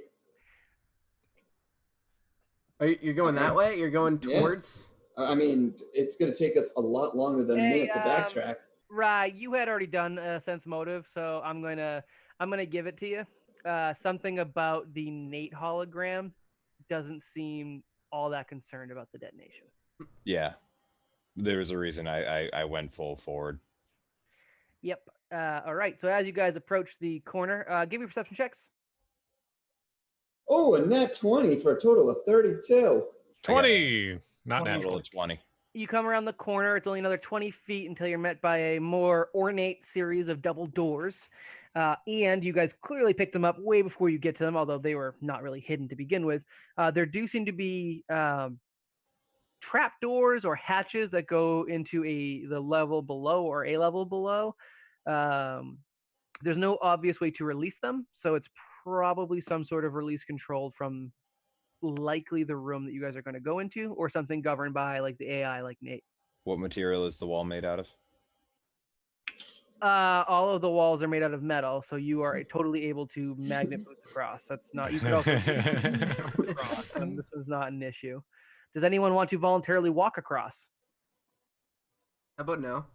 You're going that way? You're going Yeah. towards? I mean, it's going to take us a lot longer than a minute to backtrack. Right, you had already done sense motive, so I'm gonna give it to you. Something about the Nate hologram doesn't seem all that concerned about the detonation. Yeah, there was a reason I went full forward. Yep. All right. So as you guys approach the corner, give me perception checks. Oh, a net 20 for a total of 32. 20. Not Total natural. of 20. You come around the corner. It's only another 20 feet until you're met by a more ornate series of double doors. And you guys clearly picked them up way before you get to them, although they were not really hidden to begin with. There do seem to be trap doors or hatches that go into the level below or a level below. There's no obvious way to release them, so it's probably some sort of release controlled from likely the room that you guys are going to go into, or something governed by like the AI, like Nate. What material is the wall made out of? All of the walls are made out of metal, so you are totally able to magnet boots across. That's not. You could also across, and this one's not an issue. Does anyone want to voluntarily walk across? How about no?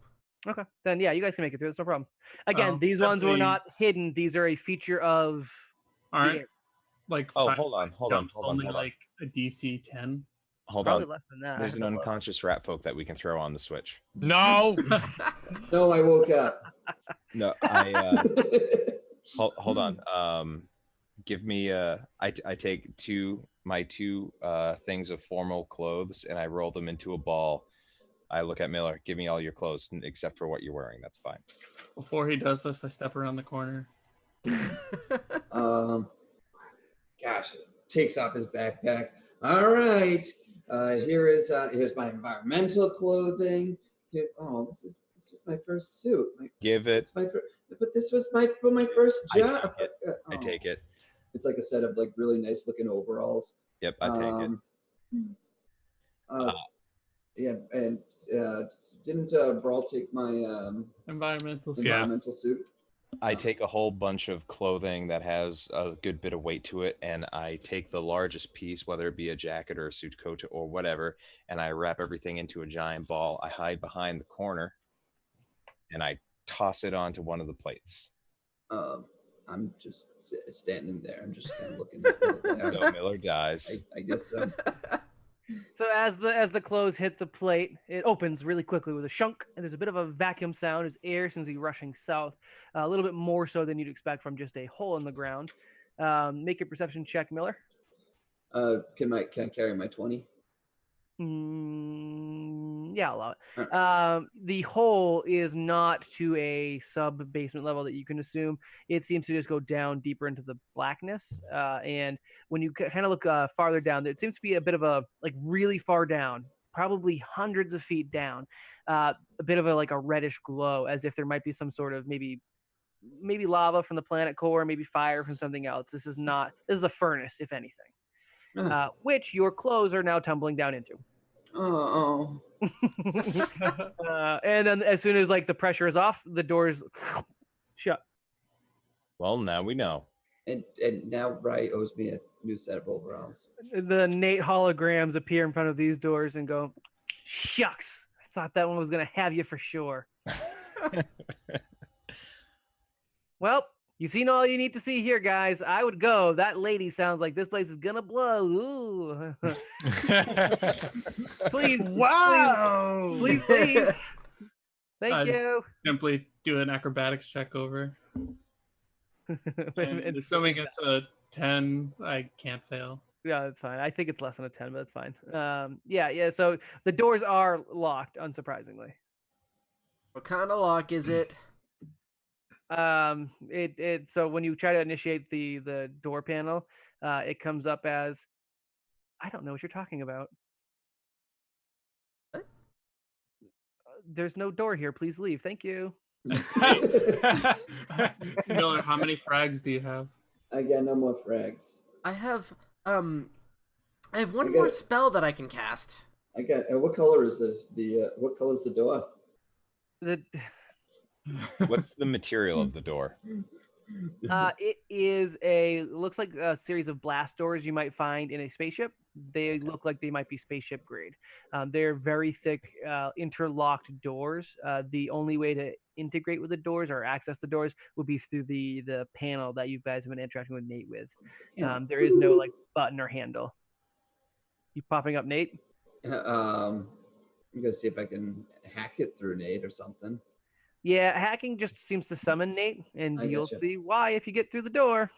Okay, then yeah, you guys can make it through. It's no problem. Again, Oh, these ones were simply- not hidden. These are a feature of. Aren't the- like Oh, five hold on, foot hold on, jumps hold on, only hold on. like a DC 10. Hold Probably on. less than that. There's an unconscious rat folk that we can throw on the switch. No. No, I woke up. No, hold on. Give me I take my two things of formal clothes and I roll them into a ball. I look at Miller. Give me all your clothes except for what you're wearing. That's fine. Before he does this, I step around the corner. Gosh, takes off his backpack. All right, here's my environmental clothing. This was my first suit. Give it. But this was my first I job. take it. I take it. It's like a set of like really nice looking overalls. Yep, I take it. Yeah, and didn't Brawl take my Environmental. environmental suit? I take a whole bunch of clothing that has a good bit of weight to it, and I take the largest piece, whether it be a jacket or a suit coat or whatever, and I wrap everything into a giant ball. I hide behind the corner, and I toss it onto one of the plates. I'm just standing there. I'm just kind of looking at it. So Miller dies. I guess so. So as the clothes hit the plate, it opens really quickly with a shunk, and there's a bit of a vacuum sound as air seems to be rushing south, a little bit more so than you'd expect from just a hole in the ground. Make a perception check, Miller. Can I carry my 20? Yeah, I'll allow it. Alright. The hole is not to a sub basement level that you can assume. It seems to just go down deeper into the blackness. And when you kind of look farther down, it seems to be a bit of a like really far down, probably hundreds of feet down. A bit of a reddish glow, as if there might be some sort of maybe lava from the planet core, maybe fire from something else. This is a furnace, if anything. Which your clothes are now tumbling down into. Oh. And then as soon as the pressure is off, the doors shut. Well, now we know. And now Rai owes me a new set of overalls. The Nate holograms appear in front of these doors and go, "Shucks, I thought that one was gonna have you for sure." Well, you've seen all you need to see here, guys. I would go. That lady sounds like this place is gonna blow. Ooh. Please, Wow. please. Thank you. Simply do an acrobatics check over. And assuming it's a 10, I can't fail. Yeah, that's fine. I think it's less than a 10, but that's fine. Yeah. So the doors are locked, unsurprisingly. What kind of lock is it? So when you try to initiate the door panel, it comes up as, I don't know what you're talking about. What? There's no door here. Please leave. Thank you. Miller, how many frags do you have? I got no more frags. I have one got more it. spell that I can cast. I got. What color is what color is the door? What's the material of the door? It looks like a series of blast doors you might find in a spaceship. They look like they might be spaceship grade. They're very thick, interlocked doors. The only way to integrate with the doors or access the doors would be through the panel that you guys have been interacting with Nate with. There is no button or handle. You popping up, Nate? I'm gonna see if I can hack it through Nate or something. Yeah, hacking just seems to summon Nate, and I you'll gotcha. see why if you get through the door.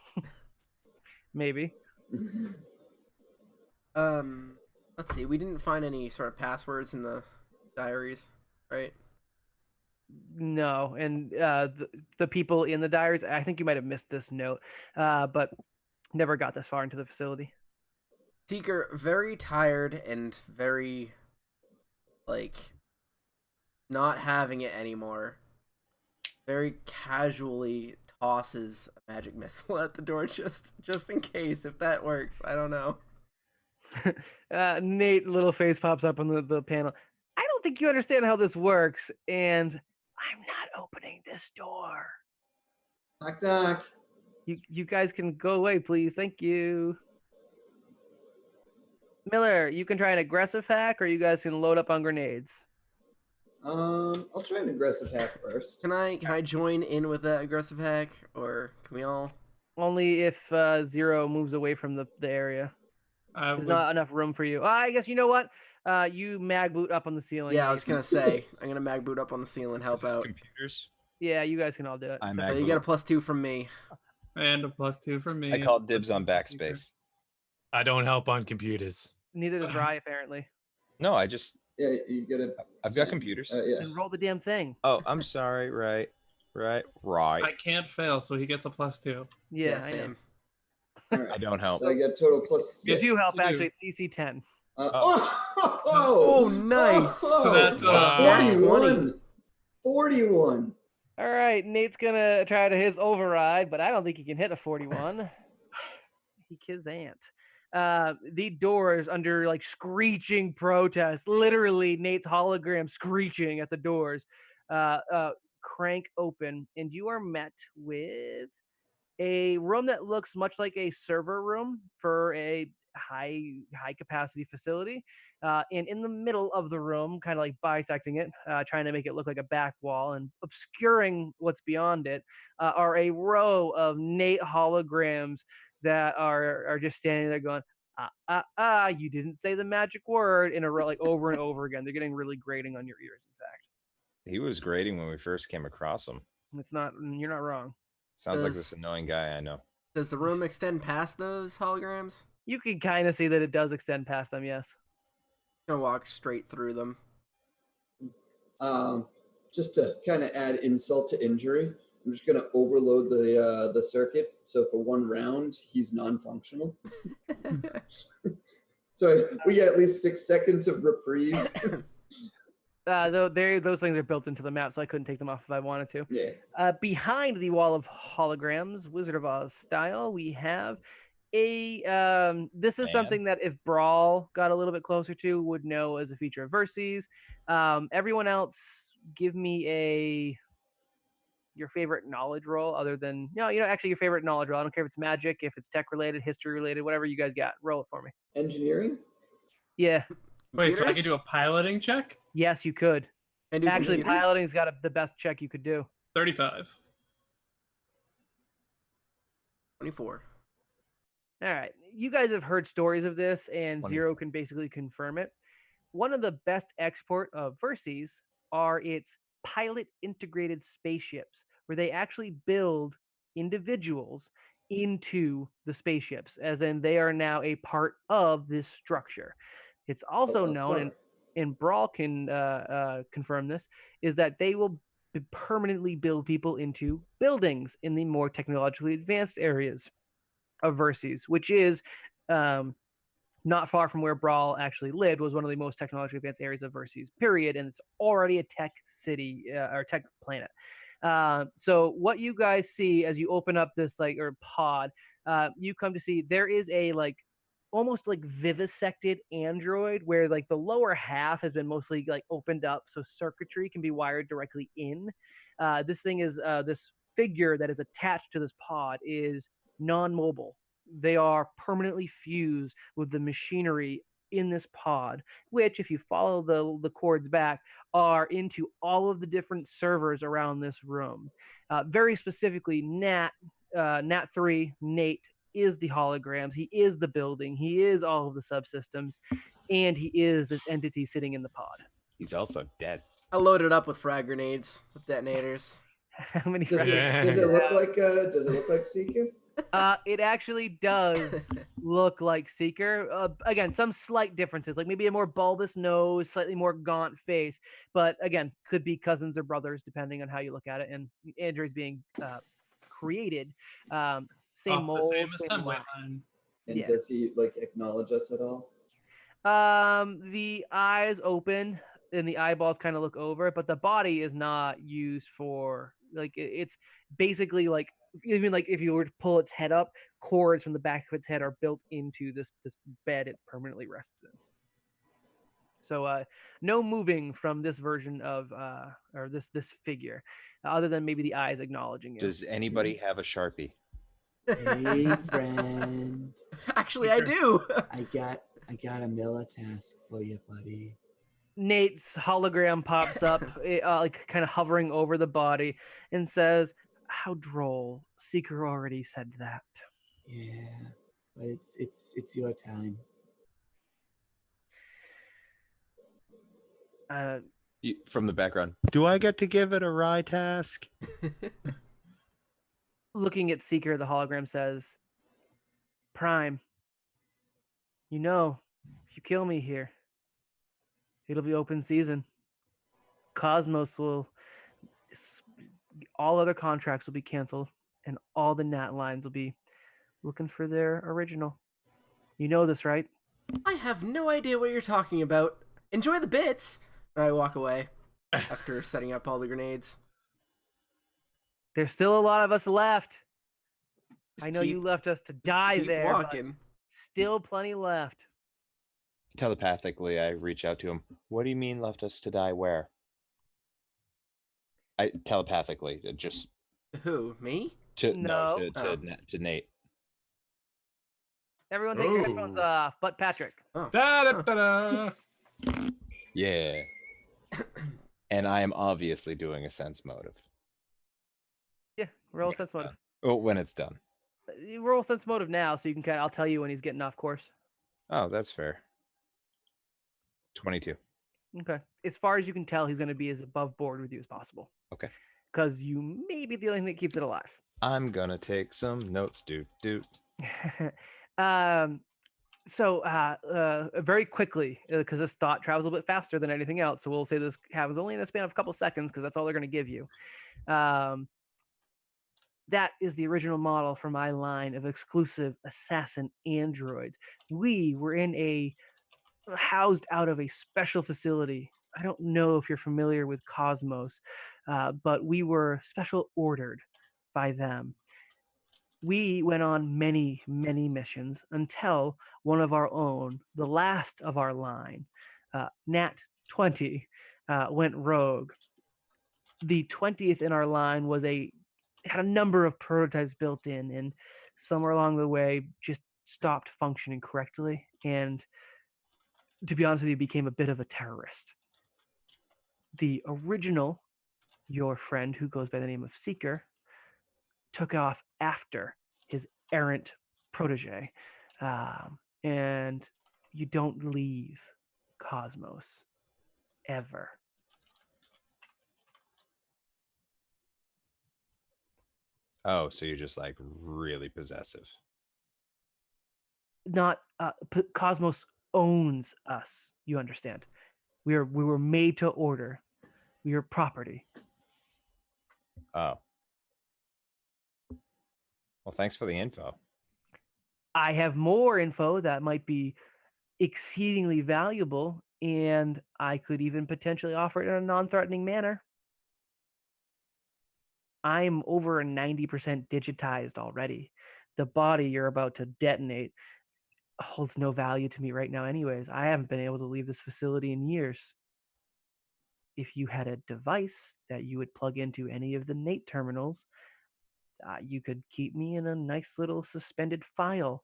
Maybe. Let's see. We didn't find any sort of passwords in the diaries, right? No, and the people in the diaries, I think you might have missed this note, but never got this far into the facility. Seeker, very tired and very, like, not having it anymore, very casually tosses a magic missile at the door just in case, if that works. I don't know. Nate, little face pops up on the panel. I don't think you understand how this works, and I'm not opening this door. Knock knock. You guys can go away, please. Thank you. Miller, you can try an aggressive hack, or you guys can load up on grenades. I'll try an aggressive hack first. Can I join in with that aggressive hack, or can we all? Only if Zero moves away from the area. I There's would, not enough room for you. I guess you know what? You mag boot up on the ceiling. Yeah, I Nate. was gonna say I'm gonna mag boot up on the ceiling, help This is out. computers. Yeah, you guys can all do it. I'm except- So you get a +2 from me. and a +2 from me. I called dibs on backspace. I don't help on computers. Neither does Rye, apparently. No, I just Yeah, you get a. I've got computers. Yeah. And roll the damn thing. Oh, I'm sorry. Right. I can't fail, so he gets a +2. Yeah, I know. same. All right. I don't help. So I get total plus You 6. do help, You do. actually. It's CC 10. Oh, nice. So that's Wow. 41. 41. All right, Nate's gonna try to his override, but I don't think he can hit a 41. He can't. The doors, under like screeching protest, literally Nate's hologram screeching at the doors, crank open, and you are met with a room that looks much like a server room for a high capacity facility. And in the middle of the room, kind of like bisecting it, trying to make it look like a back wall and obscuring what's beyond it, are a row of Nate holograms that are just standing there going, you didn't say the magic word, in a row, like over and over again. They're getting really grating on your ears, in fact. He was grading when we first came across him. It's not, you're not wrong. Sounds like Does- this annoying guy I know. Does the room extend past those holograms? You can kind of see that it does extend past them, yes. I'm gonna walk straight through them. Just to kind of add insult to injury, I'm just gonna overload the circuit. So for one round, he's non-functional. So we get at least 6 seconds of reprieve. Those things are built into the map, so I couldn't take them off if I wanted to. Yeah. Behind the wall of holograms, Wizard of Oz style, we have a this is Man. something that if Brawl got a little bit closer to, would know as a feature of Verses. Everyone else, give me your favorite knowledge roll, other than actually your favorite knowledge roll. I don't care if it's magic, if it's tech related, history related, whatever you guys got. Roll it for me. Engineering. Yeah. Wait, so I Computers? can do a piloting check? Yes, you could. And do Actually, computers? piloting's got the best check you could do. 35. 24. All right. You guys have heard stories of this, and Wonderful. Zero can basically confirm it. One of the best export of Verses are its pilot integrated spaceships, where they actually build individuals into the spaceships, as in they are now a part of this structure. It's also known, and Brawl can confirm this, is that they will permanently build people into buildings in the more technologically advanced areas of Verses, which is not far from where Brawl actually lived, was one of the most technologically advanced areas of Verses, period. And it's already a tech city or tech planet. So what you guys see as you open up this pod, you come to see there is a almost like vivisected android, where the lower half has been mostly opened up so circuitry can be wired directly in. This thing is this figure that is attached to this pod is non-mobile. They are permanently fused with the machinery in this pod, which, if you follow the cords back, are into all of the different servers around this room. Very specifically, Nat3, Nate, is the holograms. He is the building. He is all of the subsystems, and he is this entity sitting in the pod. He's also dead. I loaded up with frag grenades, with detonators. How many? Does it Yeah. does it look like Seeker? It actually does look like Seeker. Again, some slight differences, like maybe a more bulbous nose, slightly more gaunt face, but again, could be cousins or brothers depending on how you look at it. And Android's being created, same Off the same mold, same assembly line. line. And Yeah. does he like acknowledge us at all? The eyes open and the eyeballs kind of look over, but the body is not used for like it's basically like even like if you were to pull its head up, cords from the back of its head are built into this bed it permanently rests in. So no moving from this version of or this figure, other than maybe the eyes acknowledging you. Does anybody have a Sharpie? Hey, friend. Actually, I do. I got a millitask for you, buddy. Nate's hologram pops up, like kind of hovering over the body, and says, "How droll! Seeker already said that." Yeah, but it's your time. From the background. Do I get to give it a rye task? Looking at Seeker, the hologram says, "Prime, you know, if you kill me here, it'll be open season. Cosmos will, all other contracts will be canceled, and all the Nat lines will be looking for their original. You know this, right?" I have no idea what you're talking about. Enjoy the bits. And I walk away after setting up all the grenades. There's still a lot of us left. Just I know you keep- left us to just die keep there, but walking. still plenty left. Telepathically, I reach out to him. What do you mean left us to die where? I telepathically, just Who? Me? to No. to Nate. Everyone take your headphones Ooh. off, but Patrick. Oh. Da-da-da-da. Yeah. And I am obviously doing a sense motive. Yeah, roll sense motive. Oh, when it's done. You roll sense motive now, so you can kind of, I'll tell you when he's getting off course. Oh, that's fair. 22. Okay. As far as you can tell, he's going to be as above board with you as possible. Okay. Because you may be the only thing that keeps it alive. I'm gonna take some notes, dude. So very quickly, because this thought travels a little bit faster than anything else, so we'll say this happens only in a span of a couple seconds because that's all they're going to give you. That is the original model for my line of exclusive assassin androids. We were housed out of a special facility. I don't know if you're familiar with Cosmos, but we were special ordered by them. We went on many, many missions until one of our own, the last of our line, Nat 20, went rogue. The 20th in our line had a number of prototypes built in, and somewhere along the way just stopped functioning correctly. And to be honest with you, became a bit of a terrorist. The original, your friend who goes by the name of Seeker, took off after his errant protege. And you don't leave Cosmos ever. Oh, so you're just like really possessive. Not Cosmos owns us. You understand? We were made to order. We are property. Oh. Well, thanks for the info. I have more info that might be exceedingly valuable, and I could even potentially offer it in a non-threatening manner. I'm over 90% digitized already. The body you're about to detonate holds no value to me right now anyways. I haven't been able to leave this facility in years. If you had a device that you would plug into any of the Nate terminals, you could keep me in a nice little suspended file.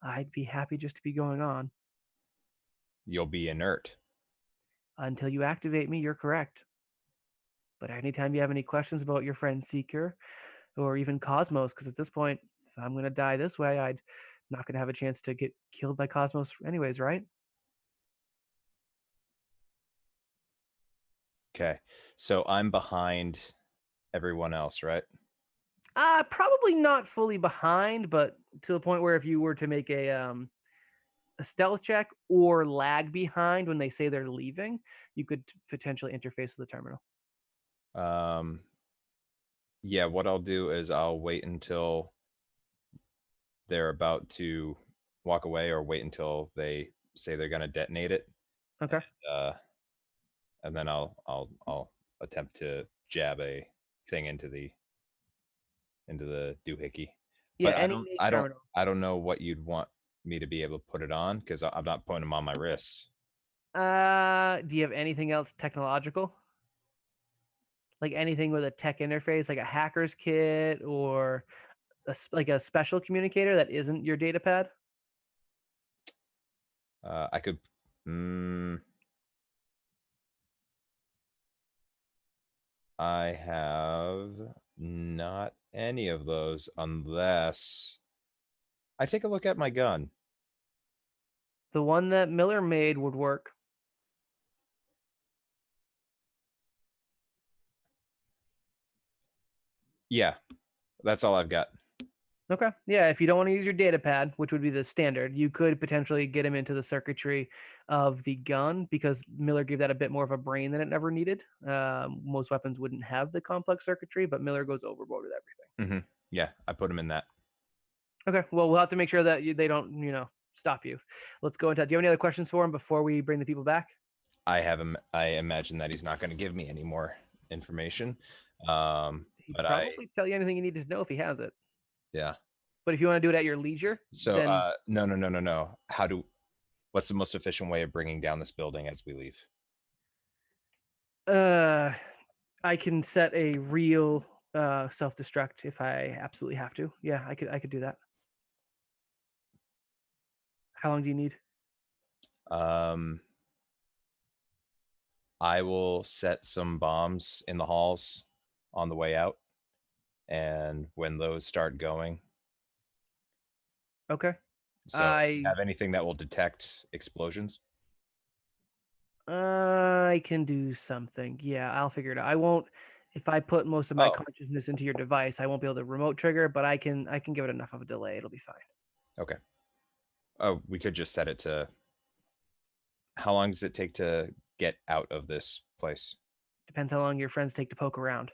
I'd be happy just to be going on. You'll be inert. Until you activate me, you're correct. But anytime you have any questions about your friend Seeker or even Cosmos, because at this point, if I'm going to die this way, I'm not going to have a chance to get killed by Cosmos anyways, right? Okay. So I'm behind everyone else, right? Probably not fully behind, but to the point where if you were to make a stealth check or lag behind when they say they're leaving, you could potentially interface with the terminal. Yeah, what I'll do is I'll wait until they're about to walk away, or wait until they say they're going to detonate it. Okay. And then I'll attempt to jab a thing into the doohickey. Yeah, But any terminal. I don't know what you'd want me to be able to put it on, because I'm not putting them on my wrist. Do you have anything else technological? Like anything with a tech interface, like a hacker's kit or like a special communicator that isn't your data pad? I could. I have not any of those, unless I take a look at my gun. The one that Miller made would work. Yeah, that's all I've got. Okay. Yeah, if you don't want to use your data pad, which would be the standard, you could potentially get him into the circuitry of the gun because Miller gave that a bit more of a brain than it ever needed. Most weapons wouldn't have the complex circuitry, but Miller goes overboard with everything. Yeah, I put him in that. Okay. Well, we'll have to make sure that they don't, stop you. Let's go into. Do you have any other questions for him before we bring the people back? I imagine that he's not going to give me any more information. He'd But probably tell you anything you need to know if he has it. Yeah. But if you want to do it at your leisure, So then no. What's the most efficient way of bringing down this building as we leave? I can set a real self-destruct if I absolutely have to. Yeah, I could do that. How long do you need? I will set some bombs in the halls on the way out, and when those start going. Okay. So have anything that will detect explosions? I can do something. Yeah, I'll figure it out. I won't. If I put most of my consciousness into your device, I won't be able to remote trigger, but I can give it enough of a delay. It'll be fine. Okay. Oh, we could just set it to. How long does it take to get out of this place? Depends how long your friends take to poke around.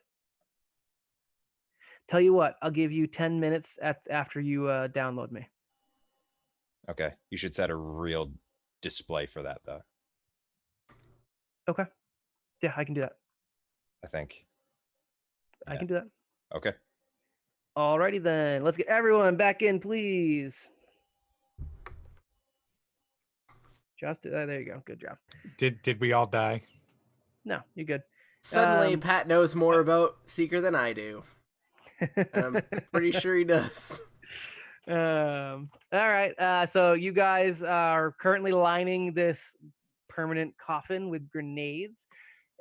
Tell you what, I'll give you 10 minutes after you download me. Okay. You should set a real display for that, though. Okay. Yeah, I can do that. I think. I can do that. Okay. Alrighty then. Let's get everyone back in, please. Just there you go. Good job. Did we all die? No, you're good. Suddenly, Pat knows more about Seeker than I do. I'm pretty sure he does. All right. So you guys are currently lining this permanent coffin with grenades.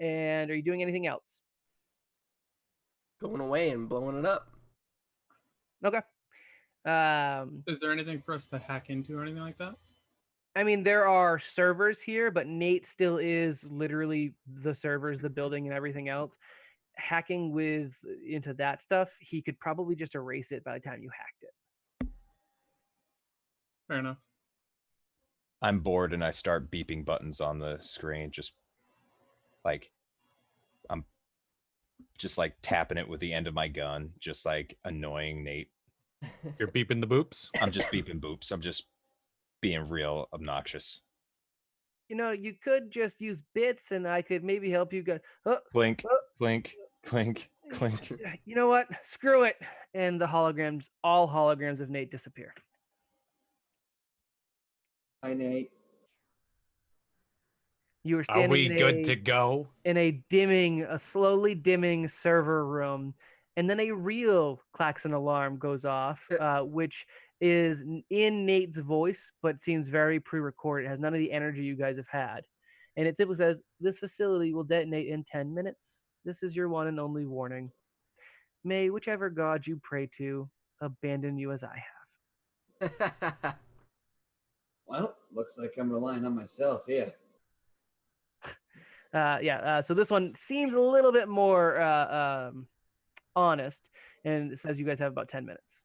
And are you doing anything else? Going away and blowing it up. Okay. Is there anything for us to hack into or anything like that? I mean, there are servers here, but Nate still is literally the servers, the building, and everything else. Hacking into that stuff, he could probably just erase it by the time you hacked it. Fair enough. I'm bored and I start beeping buttons on the screen, just like I'm just like tapping it with the end of my gun, just like annoying Nate. You're beeping the boops? I'm just beeping boops. I'm just being real obnoxious. You could just use bits and I could maybe help you get clink, clink, clink, clink. You know what? Screw it. And all holograms of Nate disappear. Hi, Nate. You were Are standing we good to go? in a slowly dimming server room, and then a real klaxon alarm goes off, which is in Nate's voice, but seems very pre-recorded. It has none of the energy you guys have had. And it simply says, "This facility will detonate in 10 minutes. This is your one and only warning. May whichever god you pray to abandon you as I have." Well, looks like I'm relying on myself here. So this one seems a little bit more honest, and it says you guys have about 10 minutes.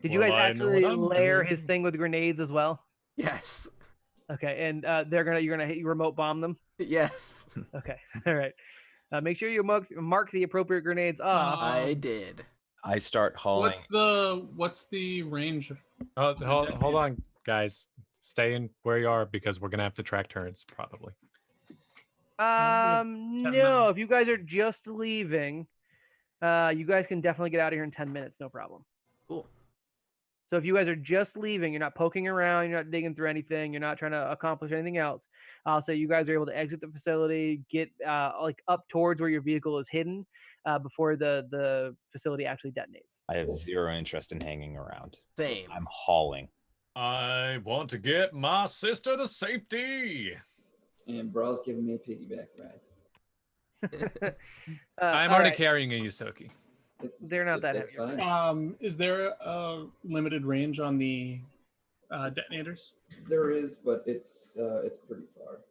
Did you Well, guys I know what actually I'm layer doing. his thing with grenades as well? Yes. Okay, and you're gonna hit remote bomb them. Yes. Okay, all right. Make sure you mark the appropriate grenades off. I did. I start hauling. What's the range? Hold on, guys. Stay in where you are because we're gonna have to track turns probably. have 10 No, minutes. if you guys are just leaving, you guys can definitely get out of here in 10 minutes, no problem. Cool. So if you guys are just leaving, you're not poking around, you're not digging through anything, you're not trying to accomplish anything else. I'll say you guys are able to exit the facility, get like up towards where your vehicle is hidden before the facility actually detonates. I have zero interest in hanging around. Same. I'm hauling. I want to get my sister to safety. And Brawl's giving me a piggyback ride. I'm all already right. carrying a Yusoki. They're not that That's heavy. fine. Is there a limited range on the detonators? There is, but it's pretty far.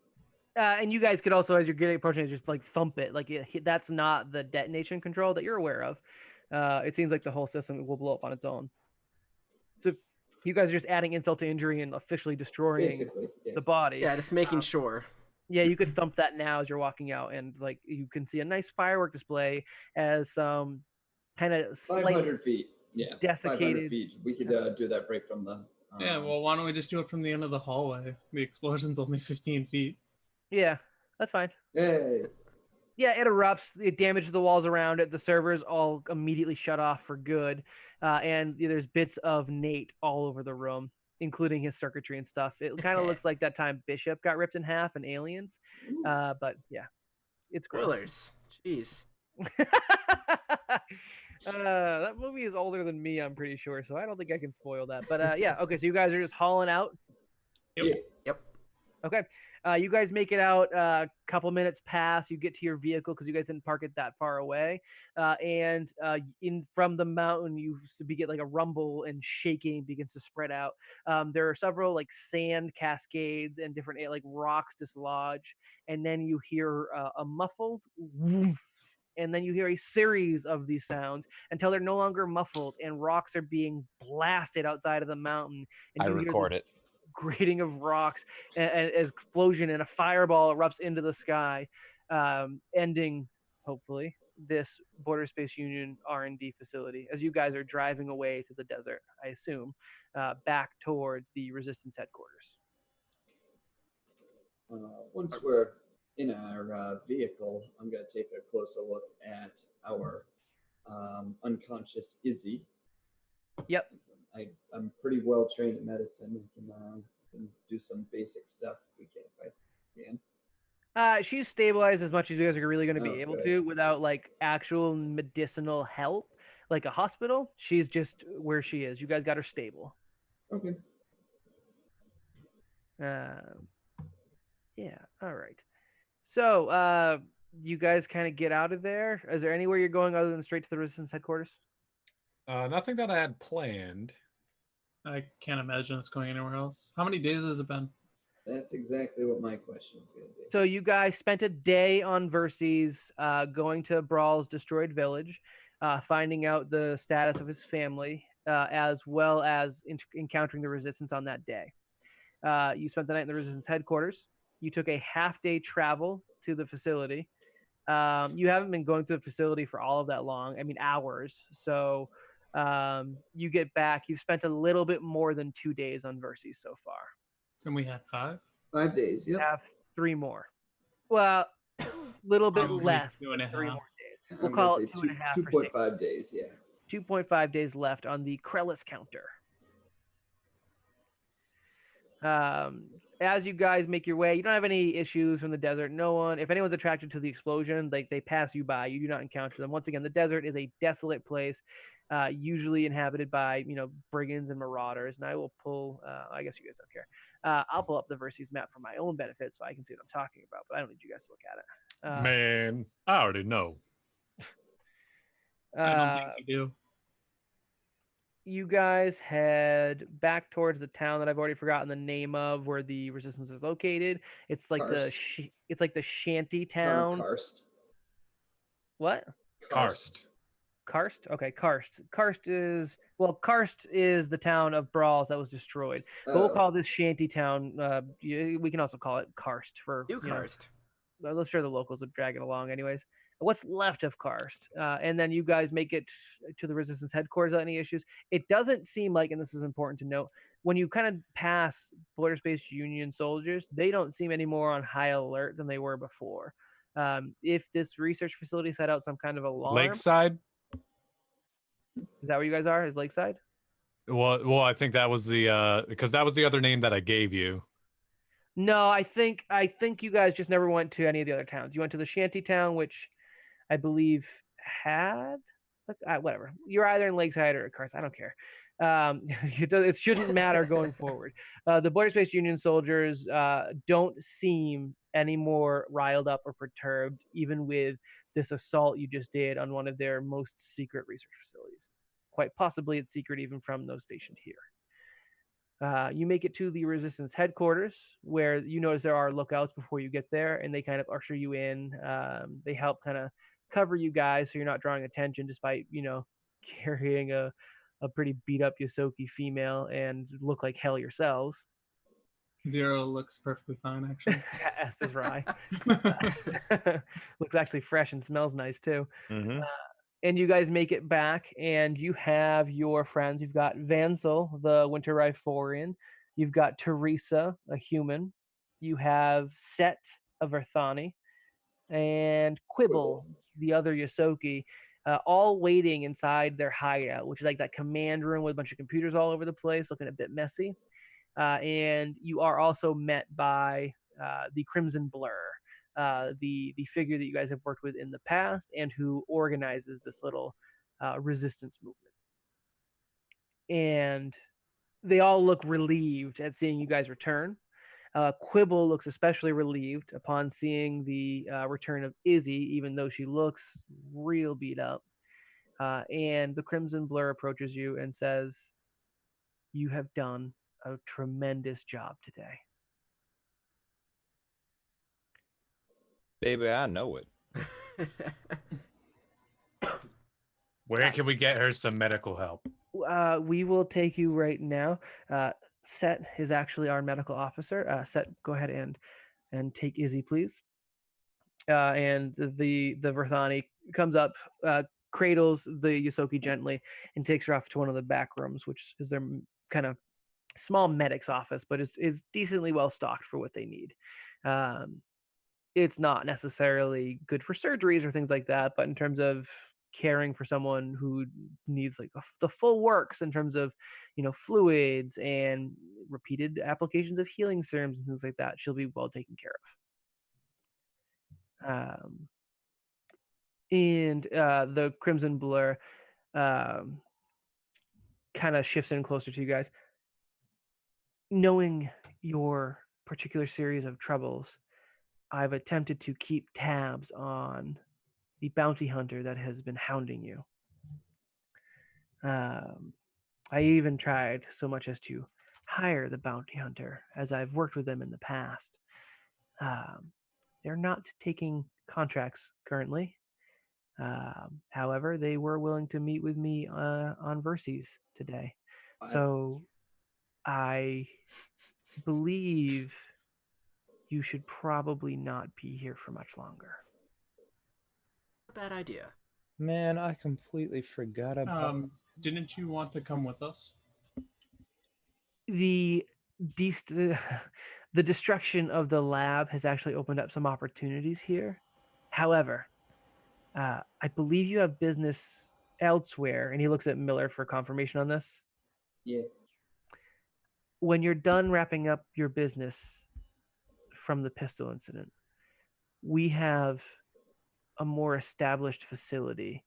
And you guys could also, as you're getting approaching it, just like thump it. Like that's not the detonation control that you're aware of. It seems like the whole system will blow up on its own. So you guys are just adding insult to injury and officially destroying Basically, yeah. the body. Yeah, just making sure. Yeah, you could thump that now as you're walking out, and like you can see a nice firework display as some kind of 500 feet. Yeah, 500 desiccated. feet. We could do that break from the. Yeah, well, why don't we just do it from the end of the hallway? The explosion's only 15 feet. Yeah, that's fine. Hey. Yeah, it erupts. It damages the walls around it. The servers all immediately shut off for good, and there's bits of Nate all over the room, including his circuitry and stuff. It kind of looks like that time Bishop got ripped in half in Aliens, but yeah, it's gross. Spoilers. Jeez. That movie is older than me, I'm pretty sure, so I don't think I can spoil that. But yeah, okay, so you guys are just hauling out. Yep. Okay. You guys make it out. A couple minutes pass. You get to your vehicle because you guys didn't park it that far away. And in from the mountain, you get like a rumble and shaking begins to spread out. There are several like sand cascades and different like rocks dislodge. And then you hear a muffled woof. And then you hear a series of these sounds until they're no longer muffled and rocks are being blasted outside of the mountain. And I you hear record it. grating of rocks and explosion, and a fireball erupts into the sky, ending hopefully this Border Space Union R&D facility as you guys are driving away to the desert, I assume, back towards the Resistance headquarters. Once we're in our vehicle, I'm going to take a closer look at our unconscious Izzy. Yep. I'm pretty well trained in medicine. I can do some basic stuff if I can. She's stabilized as much as you guys are really going to be able Okay. to without like actual medicinal help, like a hospital. She's just where she is. You guys got her stable. Okay. Yeah. All right. So, you guys kind of get out of there. Is there anywhere you're going other than straight to the Resistance headquarters? Nothing that I had planned. I can't imagine us going anywhere else. How many days has it been? That's exactly what my question is going to be. So you guys spent a day on Verces, going to Brawl's destroyed village, finding out the status of his family, as well as encountering the Resistance on that day. You spent the night in the Resistance headquarters. You took a half-day travel to the facility. You haven't been going to the facility for all of that long. I mean, hours. So you get back. You've spent a little bit more than 2 days on Verces so far. And we had 5? 5 days. You Yep. have 3 more. Well, a little bit Probably less. 2.5. 3 more days. We'll I'm call gonna it say 2.5 for safety. 2.5 days. Yeah. 2.5 days left on the Krellis counter. As you guys make your way, you don't have any issues from the desert. No one, if anyone's attracted to the explosion, like they pass you by, you do not encounter them. Once again, the desert is a desolate place, usually inhabited by, brigands and marauders. And I will pull, I guess you guys don't care. I'll pull up the Verces map for my own benefit so I can see what I'm talking about, but I don't need you guys to look at it. Man, I already know. I don't think we do. You guys head back towards the town that I've already forgotten the name of, where the Resistance is located. It's like Karst. it's like the shanty Town town. of Karst. What? Karst. Karst? Okay, Karst. Karst is the town of Brawls that was destroyed. But we'll Oh, call this shanty town. We can also call it Karst for Newkarst. I'm sure the locals would drag it along anyways. What's left of Karst, and then you guys make it to the Resistance headquarters without any issues. It doesn't seem like, and this is important to note, when you kind of pass Border Space Union soldiers, they don't seem any more on high alert than they were before. If this research facility set out some kind of alarm, Lakeside. is that where you guys are? Is Lakeside? Well, I think that was the because that was the other name that I gave you. No, I think you guys just never went to any of the other towns. You went to the shanty town, which I believe had whatever. You're either in Lakeside or Karst. I don't care. It shouldn't matter going forward. The Border Space Union soldiers don't seem any more riled up or perturbed, even with this assault you just did on one of their most secret research facilities. Quite possibly it's secret even from those stationed here. You make it to the Resistance headquarters, where you notice there are lookouts before you get there, and they kind of usher you in. They help kind of cover you guys so you're not drawing attention, despite carrying a pretty beat up Yosoki female and look like hell yourselves. Zero looks perfectly fine, actually. As does Rye. Looks actually fresh and smells nice too. Mm-hmm. And you guys make it back, and you have your friends. You've got Vansel, the Winter Riforian. You've got Teresa, a human. You have Set, a Verthani, and Quibble, the other Yosoki, all waiting inside their hideout, which is like that command room with a bunch of computers all over the place, looking a bit messy. And you are also met by the Crimson Blur, the figure that you guys have worked with in the past and who organizes this little resistance movement. And they all look relieved at seeing you guys return. Quibble looks especially relieved upon seeing the return of Izzy, even though she looks real beat up. And the Crimson Blur approaches you and says, "You have done a tremendous job today." Baby, I know it. Where can we get her some medical help? We will take you right now. Set is actually our medical officer. Set, go ahead and take Izzy, please. And the Verthani comes up, cradles the Yosoki gently, and takes her off to one of the back rooms, which is their kind of small medic's office, but is decently well stocked for what they need. It's not necessarily good for surgeries or things like that, but in terms of caring for someone who needs like the full works in terms of fluids and repeated applications of healing serums and things like that, she'll be well taken care of. And the Crimson Blur kind of shifts in closer to you guys. Knowing your particular series of troubles, I've attempted to keep tabs on the bounty hunter that has been hounding you. I even tried so much as to hire the bounty hunter, as I've worked with them in the past. They're not taking contracts currently. However, they were willing to meet with me on Verses today. So I believe you should probably not be here for much longer. Bad idea. Man, I completely forgot about. Didn't you want to come with us? The destruction of the lab has actually opened up some opportunities here. However, I believe you have business elsewhere, and he looks at Miller for confirmation on this. Yeah. When you're done wrapping up your business from the pistol incident, we have a more established facility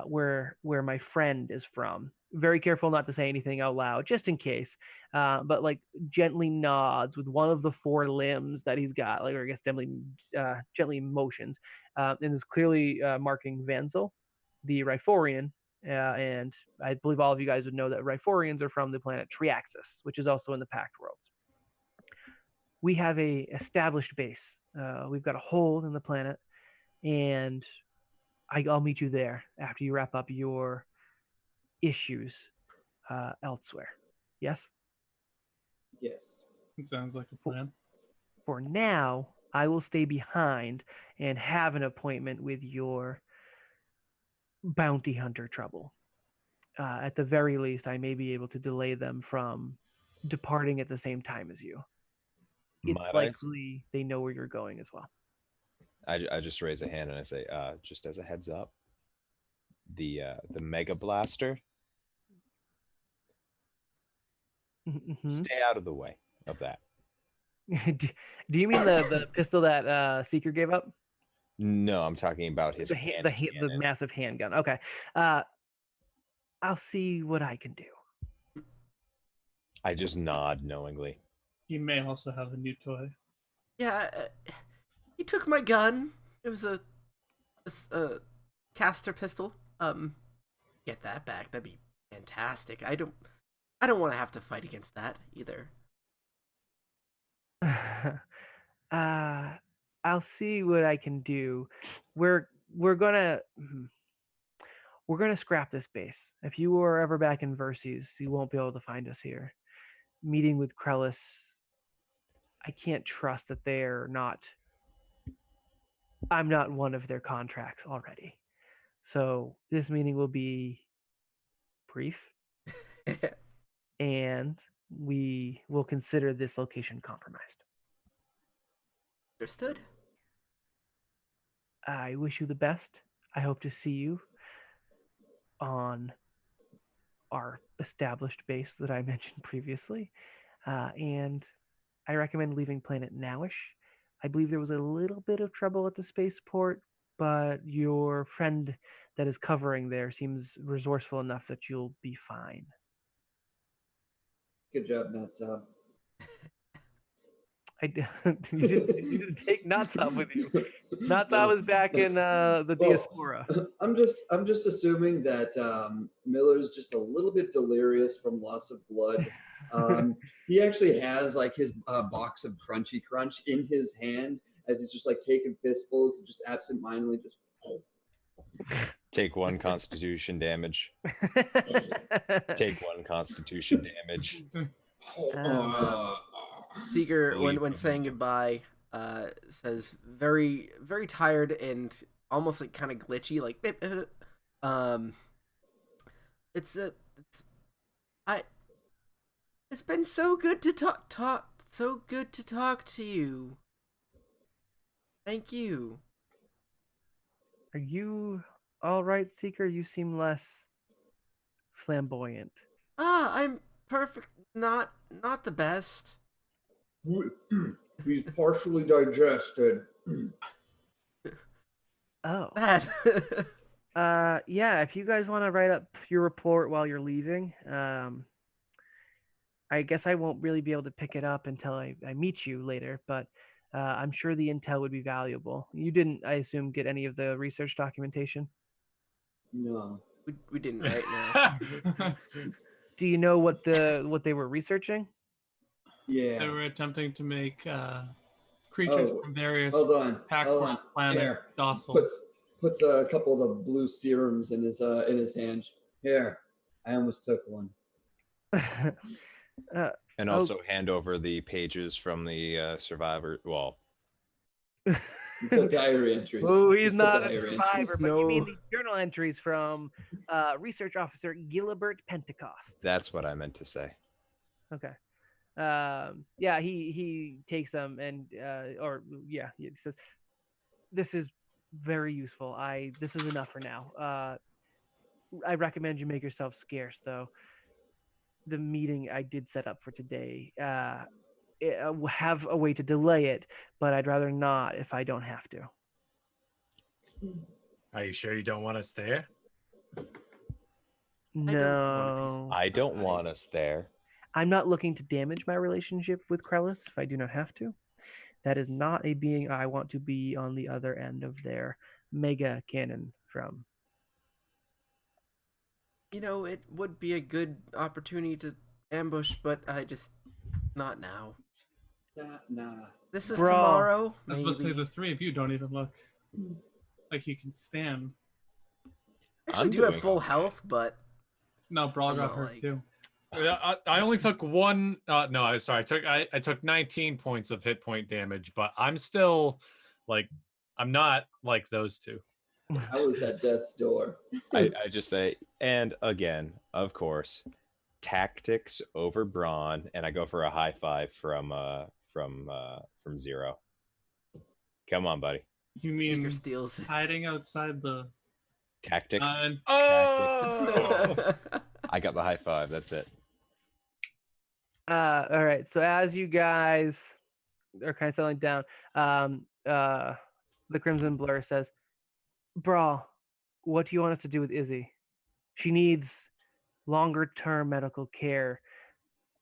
where my friend is from. Very careful not to say anything out loud, just in case. But like gently nods with one of the four limbs that he's got, like, or I guess gently motions, and is clearly marking Vansel, the Riforian. And I believe all of you guys would know that Riforians are from the planet Triaxis, which is also in the Pact Worlds. We have a established base. We've got a hold in the planet, and I'll meet you there after you wrap up your issues elsewhere. Yes? Yes. It sounds like a plan. For now, I will stay behind and have an appointment with your bounty hunter trouble. At the very least, I may be able to delay them from departing at the same time as you. It's Might likely they know where you're going as well. I just raise a hand and I say, just as a heads up, the Mega Blaster, Mhm. stay out of the way of that. Do you mean the pistol that Seeker gave up? No, I'm talking about his The hand the cannon. massive handgun. Okay. I'll see what I can do. I just nod knowingly. He may also have a new toy. Yeah, he took my gun. It was a caster pistol. Get that back. That'd be fantastic. I don't want to have to fight against that either. I'll see what I can do. We're gonna we're gonna scrap this base. If you are ever back in Verses, you won't be able to find us here. Meeting with Krellis, I can't trust that they're not. I'm not one of their contracts already. So this meeting will be brief, and we will consider this location compromised. Understood. I wish you the best. I hope to see you on our established base that I mentioned previously. And I recommend leaving planet nowish. I believe there was a little bit of trouble at the spaceport, but your friend that is covering there seems resourceful enough that you'll be fine. Good job, Nutsop. You didn't take Natsop with you. Natsop was back in the diaspora. I'm just assuming that Miller's just a little bit delirious from loss of blood. He actually has like his box of Crunchy Crunch in his hand as he's just like taking fistfuls and just absentmindedly just. Take one Constitution damage. Take one Constitution damage. Seeker, Believe when me. saying goodbye, says very very tired and almost like kind of glitchy, like it's been so good to talk to you. Thank you. Are you all right, Seeker? You seem less flamboyant. I'm perfect. Not the best. He's partially digested. Oh. That. Yeah, if you guys want to write up your report while you're leaving, I guess I won't really be able to pick it up until I meet you later, but I'm sure the intel would be valuable. You didn't, I assume, get any of the research documentation? No. we didn't right now. Do you know what they were researching? Yeah. They were attempting to make creatures from various Hold on. Pac-Man planets Here. docile. Puts a couple of the blue serums in his hand. Here, I almost took one. And also hand over the pages from the survivor. Well, The diary entries. Oh, he's Just the not a diary survivor, entries. but you mean No. the journal entries from research officer Gilbert Pentecost. that's what I meant to say. Okay. Yeah, he takes them and he says, "This is very useful. This is enough for now. I recommend you make yourself scarce, though. The meeting I did set up for today, have a way to delay it, but I'd rather not if I don't have to." Are you sure you don't want us there? No, I don't want us there. I'm not looking to damage my relationship with Krellis if I do not have to. That is not a being I want to be on the other end of their mega cannon from. You know, it would be a good opportunity to ambush, but I just not now. Nah. This was Brawl. tomorrow. I was supposed to say maybe. the three of you don't even look like you can stand. Actually, I'm do have doing full okay. health, but No, Brawl I'm got not hurt like- too. Yeah, I only took one. No, I sorry. I took 19 points of hit point damage, but I'm still like I'm not like those two. I was at death's door. I just say, and again, of course, tactics over brawn, and I go for a high five from Zero. Come on, buddy. You Beaker mean steals. hiding outside the Tactics. gun? Oh, I got the high five. That's it. All right. So as you guys are kind of settling down, the Crimson Blur says, Brawl, what do you want us to do with Izzy? She needs longer term medical care.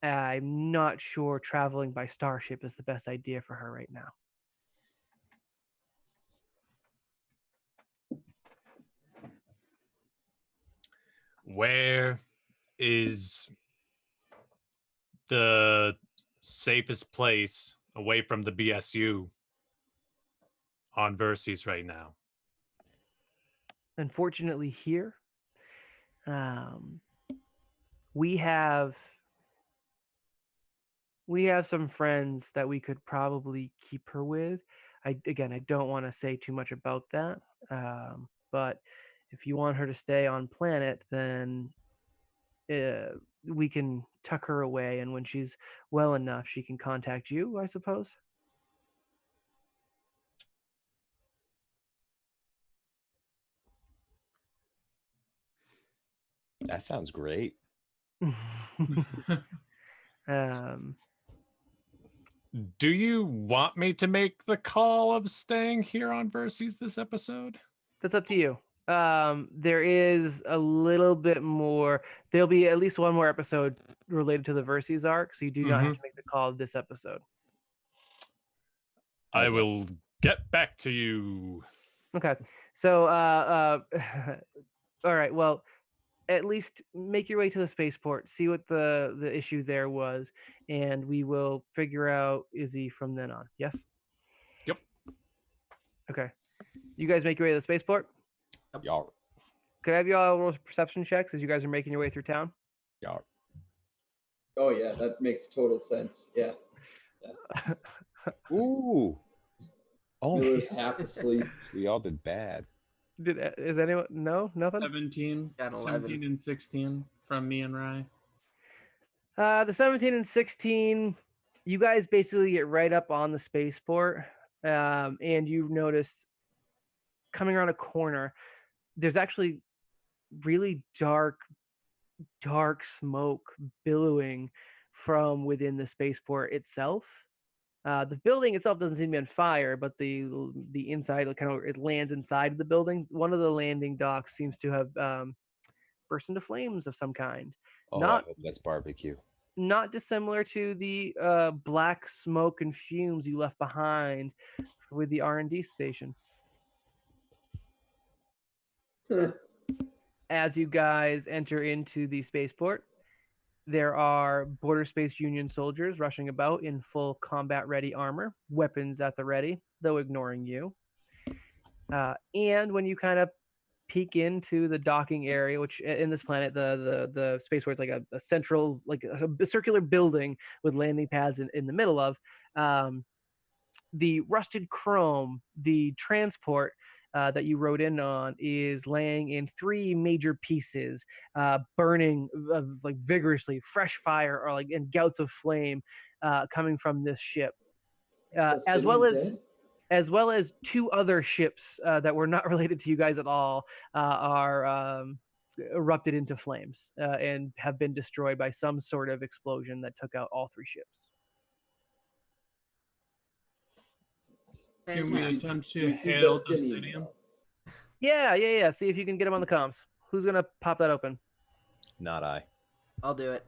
I'm not sure traveling by starship is the best idea for her right now. where is the safest place away from the BSU on Verses right now? Unfortunately, here, we have some friends that we could probably keep her with. I don't want to say too much about that, but if you want her to stay on planet, then we can tuck her away, and when she's well enough, she can contact you, I suppose. That sounds great. um, Do you want me to make the call of staying here on Verses this episode? that's up to you. There is a little bit more. There'll be at least one more episode related to the Verses arc, so you do not have to make the call this episode. I will get back to you. Okay. So, all right. Well, at least make your way to the spaceport, see what the issue there was, and we will figure out Izzy from then on. Yes? Yep. Okay. You guys make your way to the spaceport? Y'all. Could I have you all roll perception checks as you guys are making your way through town? Y'all. Oh yeah, that makes total sense. Yeah. Ooh. Oh, Miller's half asleep. so y'all did bad. Is anyone? No? Nothing? 17, Got an 17 and 16 from me and Rye. The 17 and 16, you guys basically get right up on the spaceport, and you notice coming around a corner, there's actually really dark smoke billowing from within the spaceport itself. The building itself doesn't seem to be on fire, but the inside it lands inside the building. One of the landing docks seems to have burst into flames of some kind. Oh, Not I hope that's barbecue. not dissimilar to the black smoke and fumes you left behind with the R&D station. As you guys enter into the spaceport, there are Border Space Union soldiers rushing about in full combat-ready armor, weapons at the ready, though ignoring you. And when you kind of peek into the docking area, which in this planet, the spaceport is like a central, like a circular building with landing pads in the middle of. The rusted chrome, the transport that you rode in on, is laying in three major pieces, burning like vigorously, fresh fire or like in gouts of flame coming from this ship, as well as two other ships that were not related to you guys at all are erupted into flames and have been destroyed by some sort of explosion that took out all three ships. Can we Fantastic. attempt Do to we see hail Justinian? Justinian? Yeah. See if you can get him on the comms. Who's gonna pop that open? Not I. I'll do it.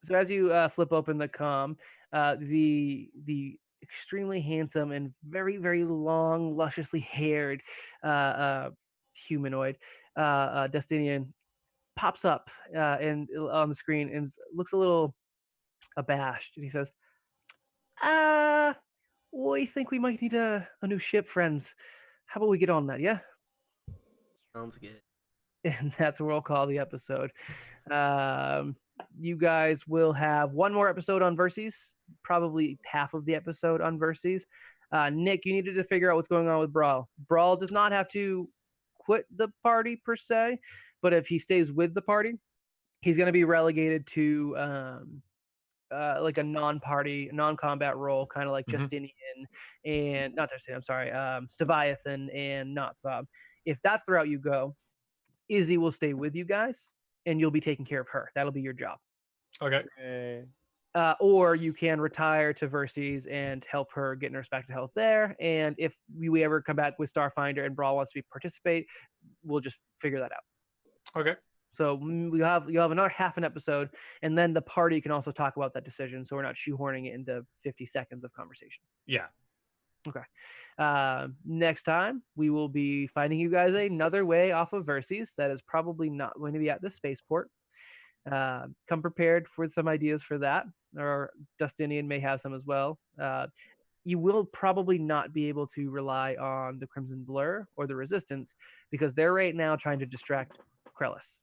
So as you flip open the comm, the extremely handsome and very, very long, lusciously haired humanoid Destinian pops up and on the screen and looks a little abashed, and he says, "We think we might need a new ship, friends. How about we get on that? Yeah." Sounds good. and that's what we'll call the episode. You guys will have one more episode on Verses, probably half of the episode on Verses. Nick, you needed to figure out what's going on with Brawl. Brawl does not have to quit the party per se, but if he stays with the party, he's going to be relegated to like a non-combat role, kind of like Justinian and not Justinian. I'm sorry, Staviathan and Notzob. If that's the route you go, Izzy will stay with you guys, and you'll be taking care of her. That'll be your job. Okay. Or you can retire to Verses and help her get in respected health there. And if we ever come back with Starfinder and Brawl wants to participate, we'll just figure that out. Okay. So you'll have another half an episode, and then the party can also talk about that decision. So we're not shoehorning it into 50 seconds of conversation. Yeah. Okay. Next time we will be finding you guys another way off of Verses that is probably not going to be at the spaceport. Come prepared for some ideas for that, or Justinian may have some as well. You will probably not be able to rely on the Crimson Blur or the Resistance because they're right now trying to distract Krellis,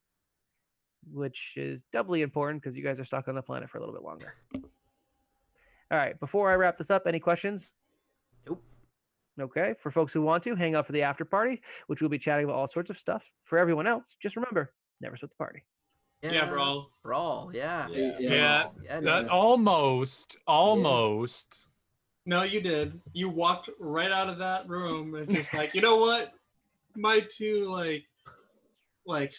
which is doubly important because you guys are stuck on the planet for a little bit longer. All right, before I wrap this up, any questions? Nope. Okay, for folks who want to, hang out for the after party, which we'll be chatting about all sorts of stuff. For everyone else, just remember, never split the party. Yeah, Brawl. Brawl, yeah. Yeah. No. Almost. No, you did. You walked right out of that room and just like, you know what? My two like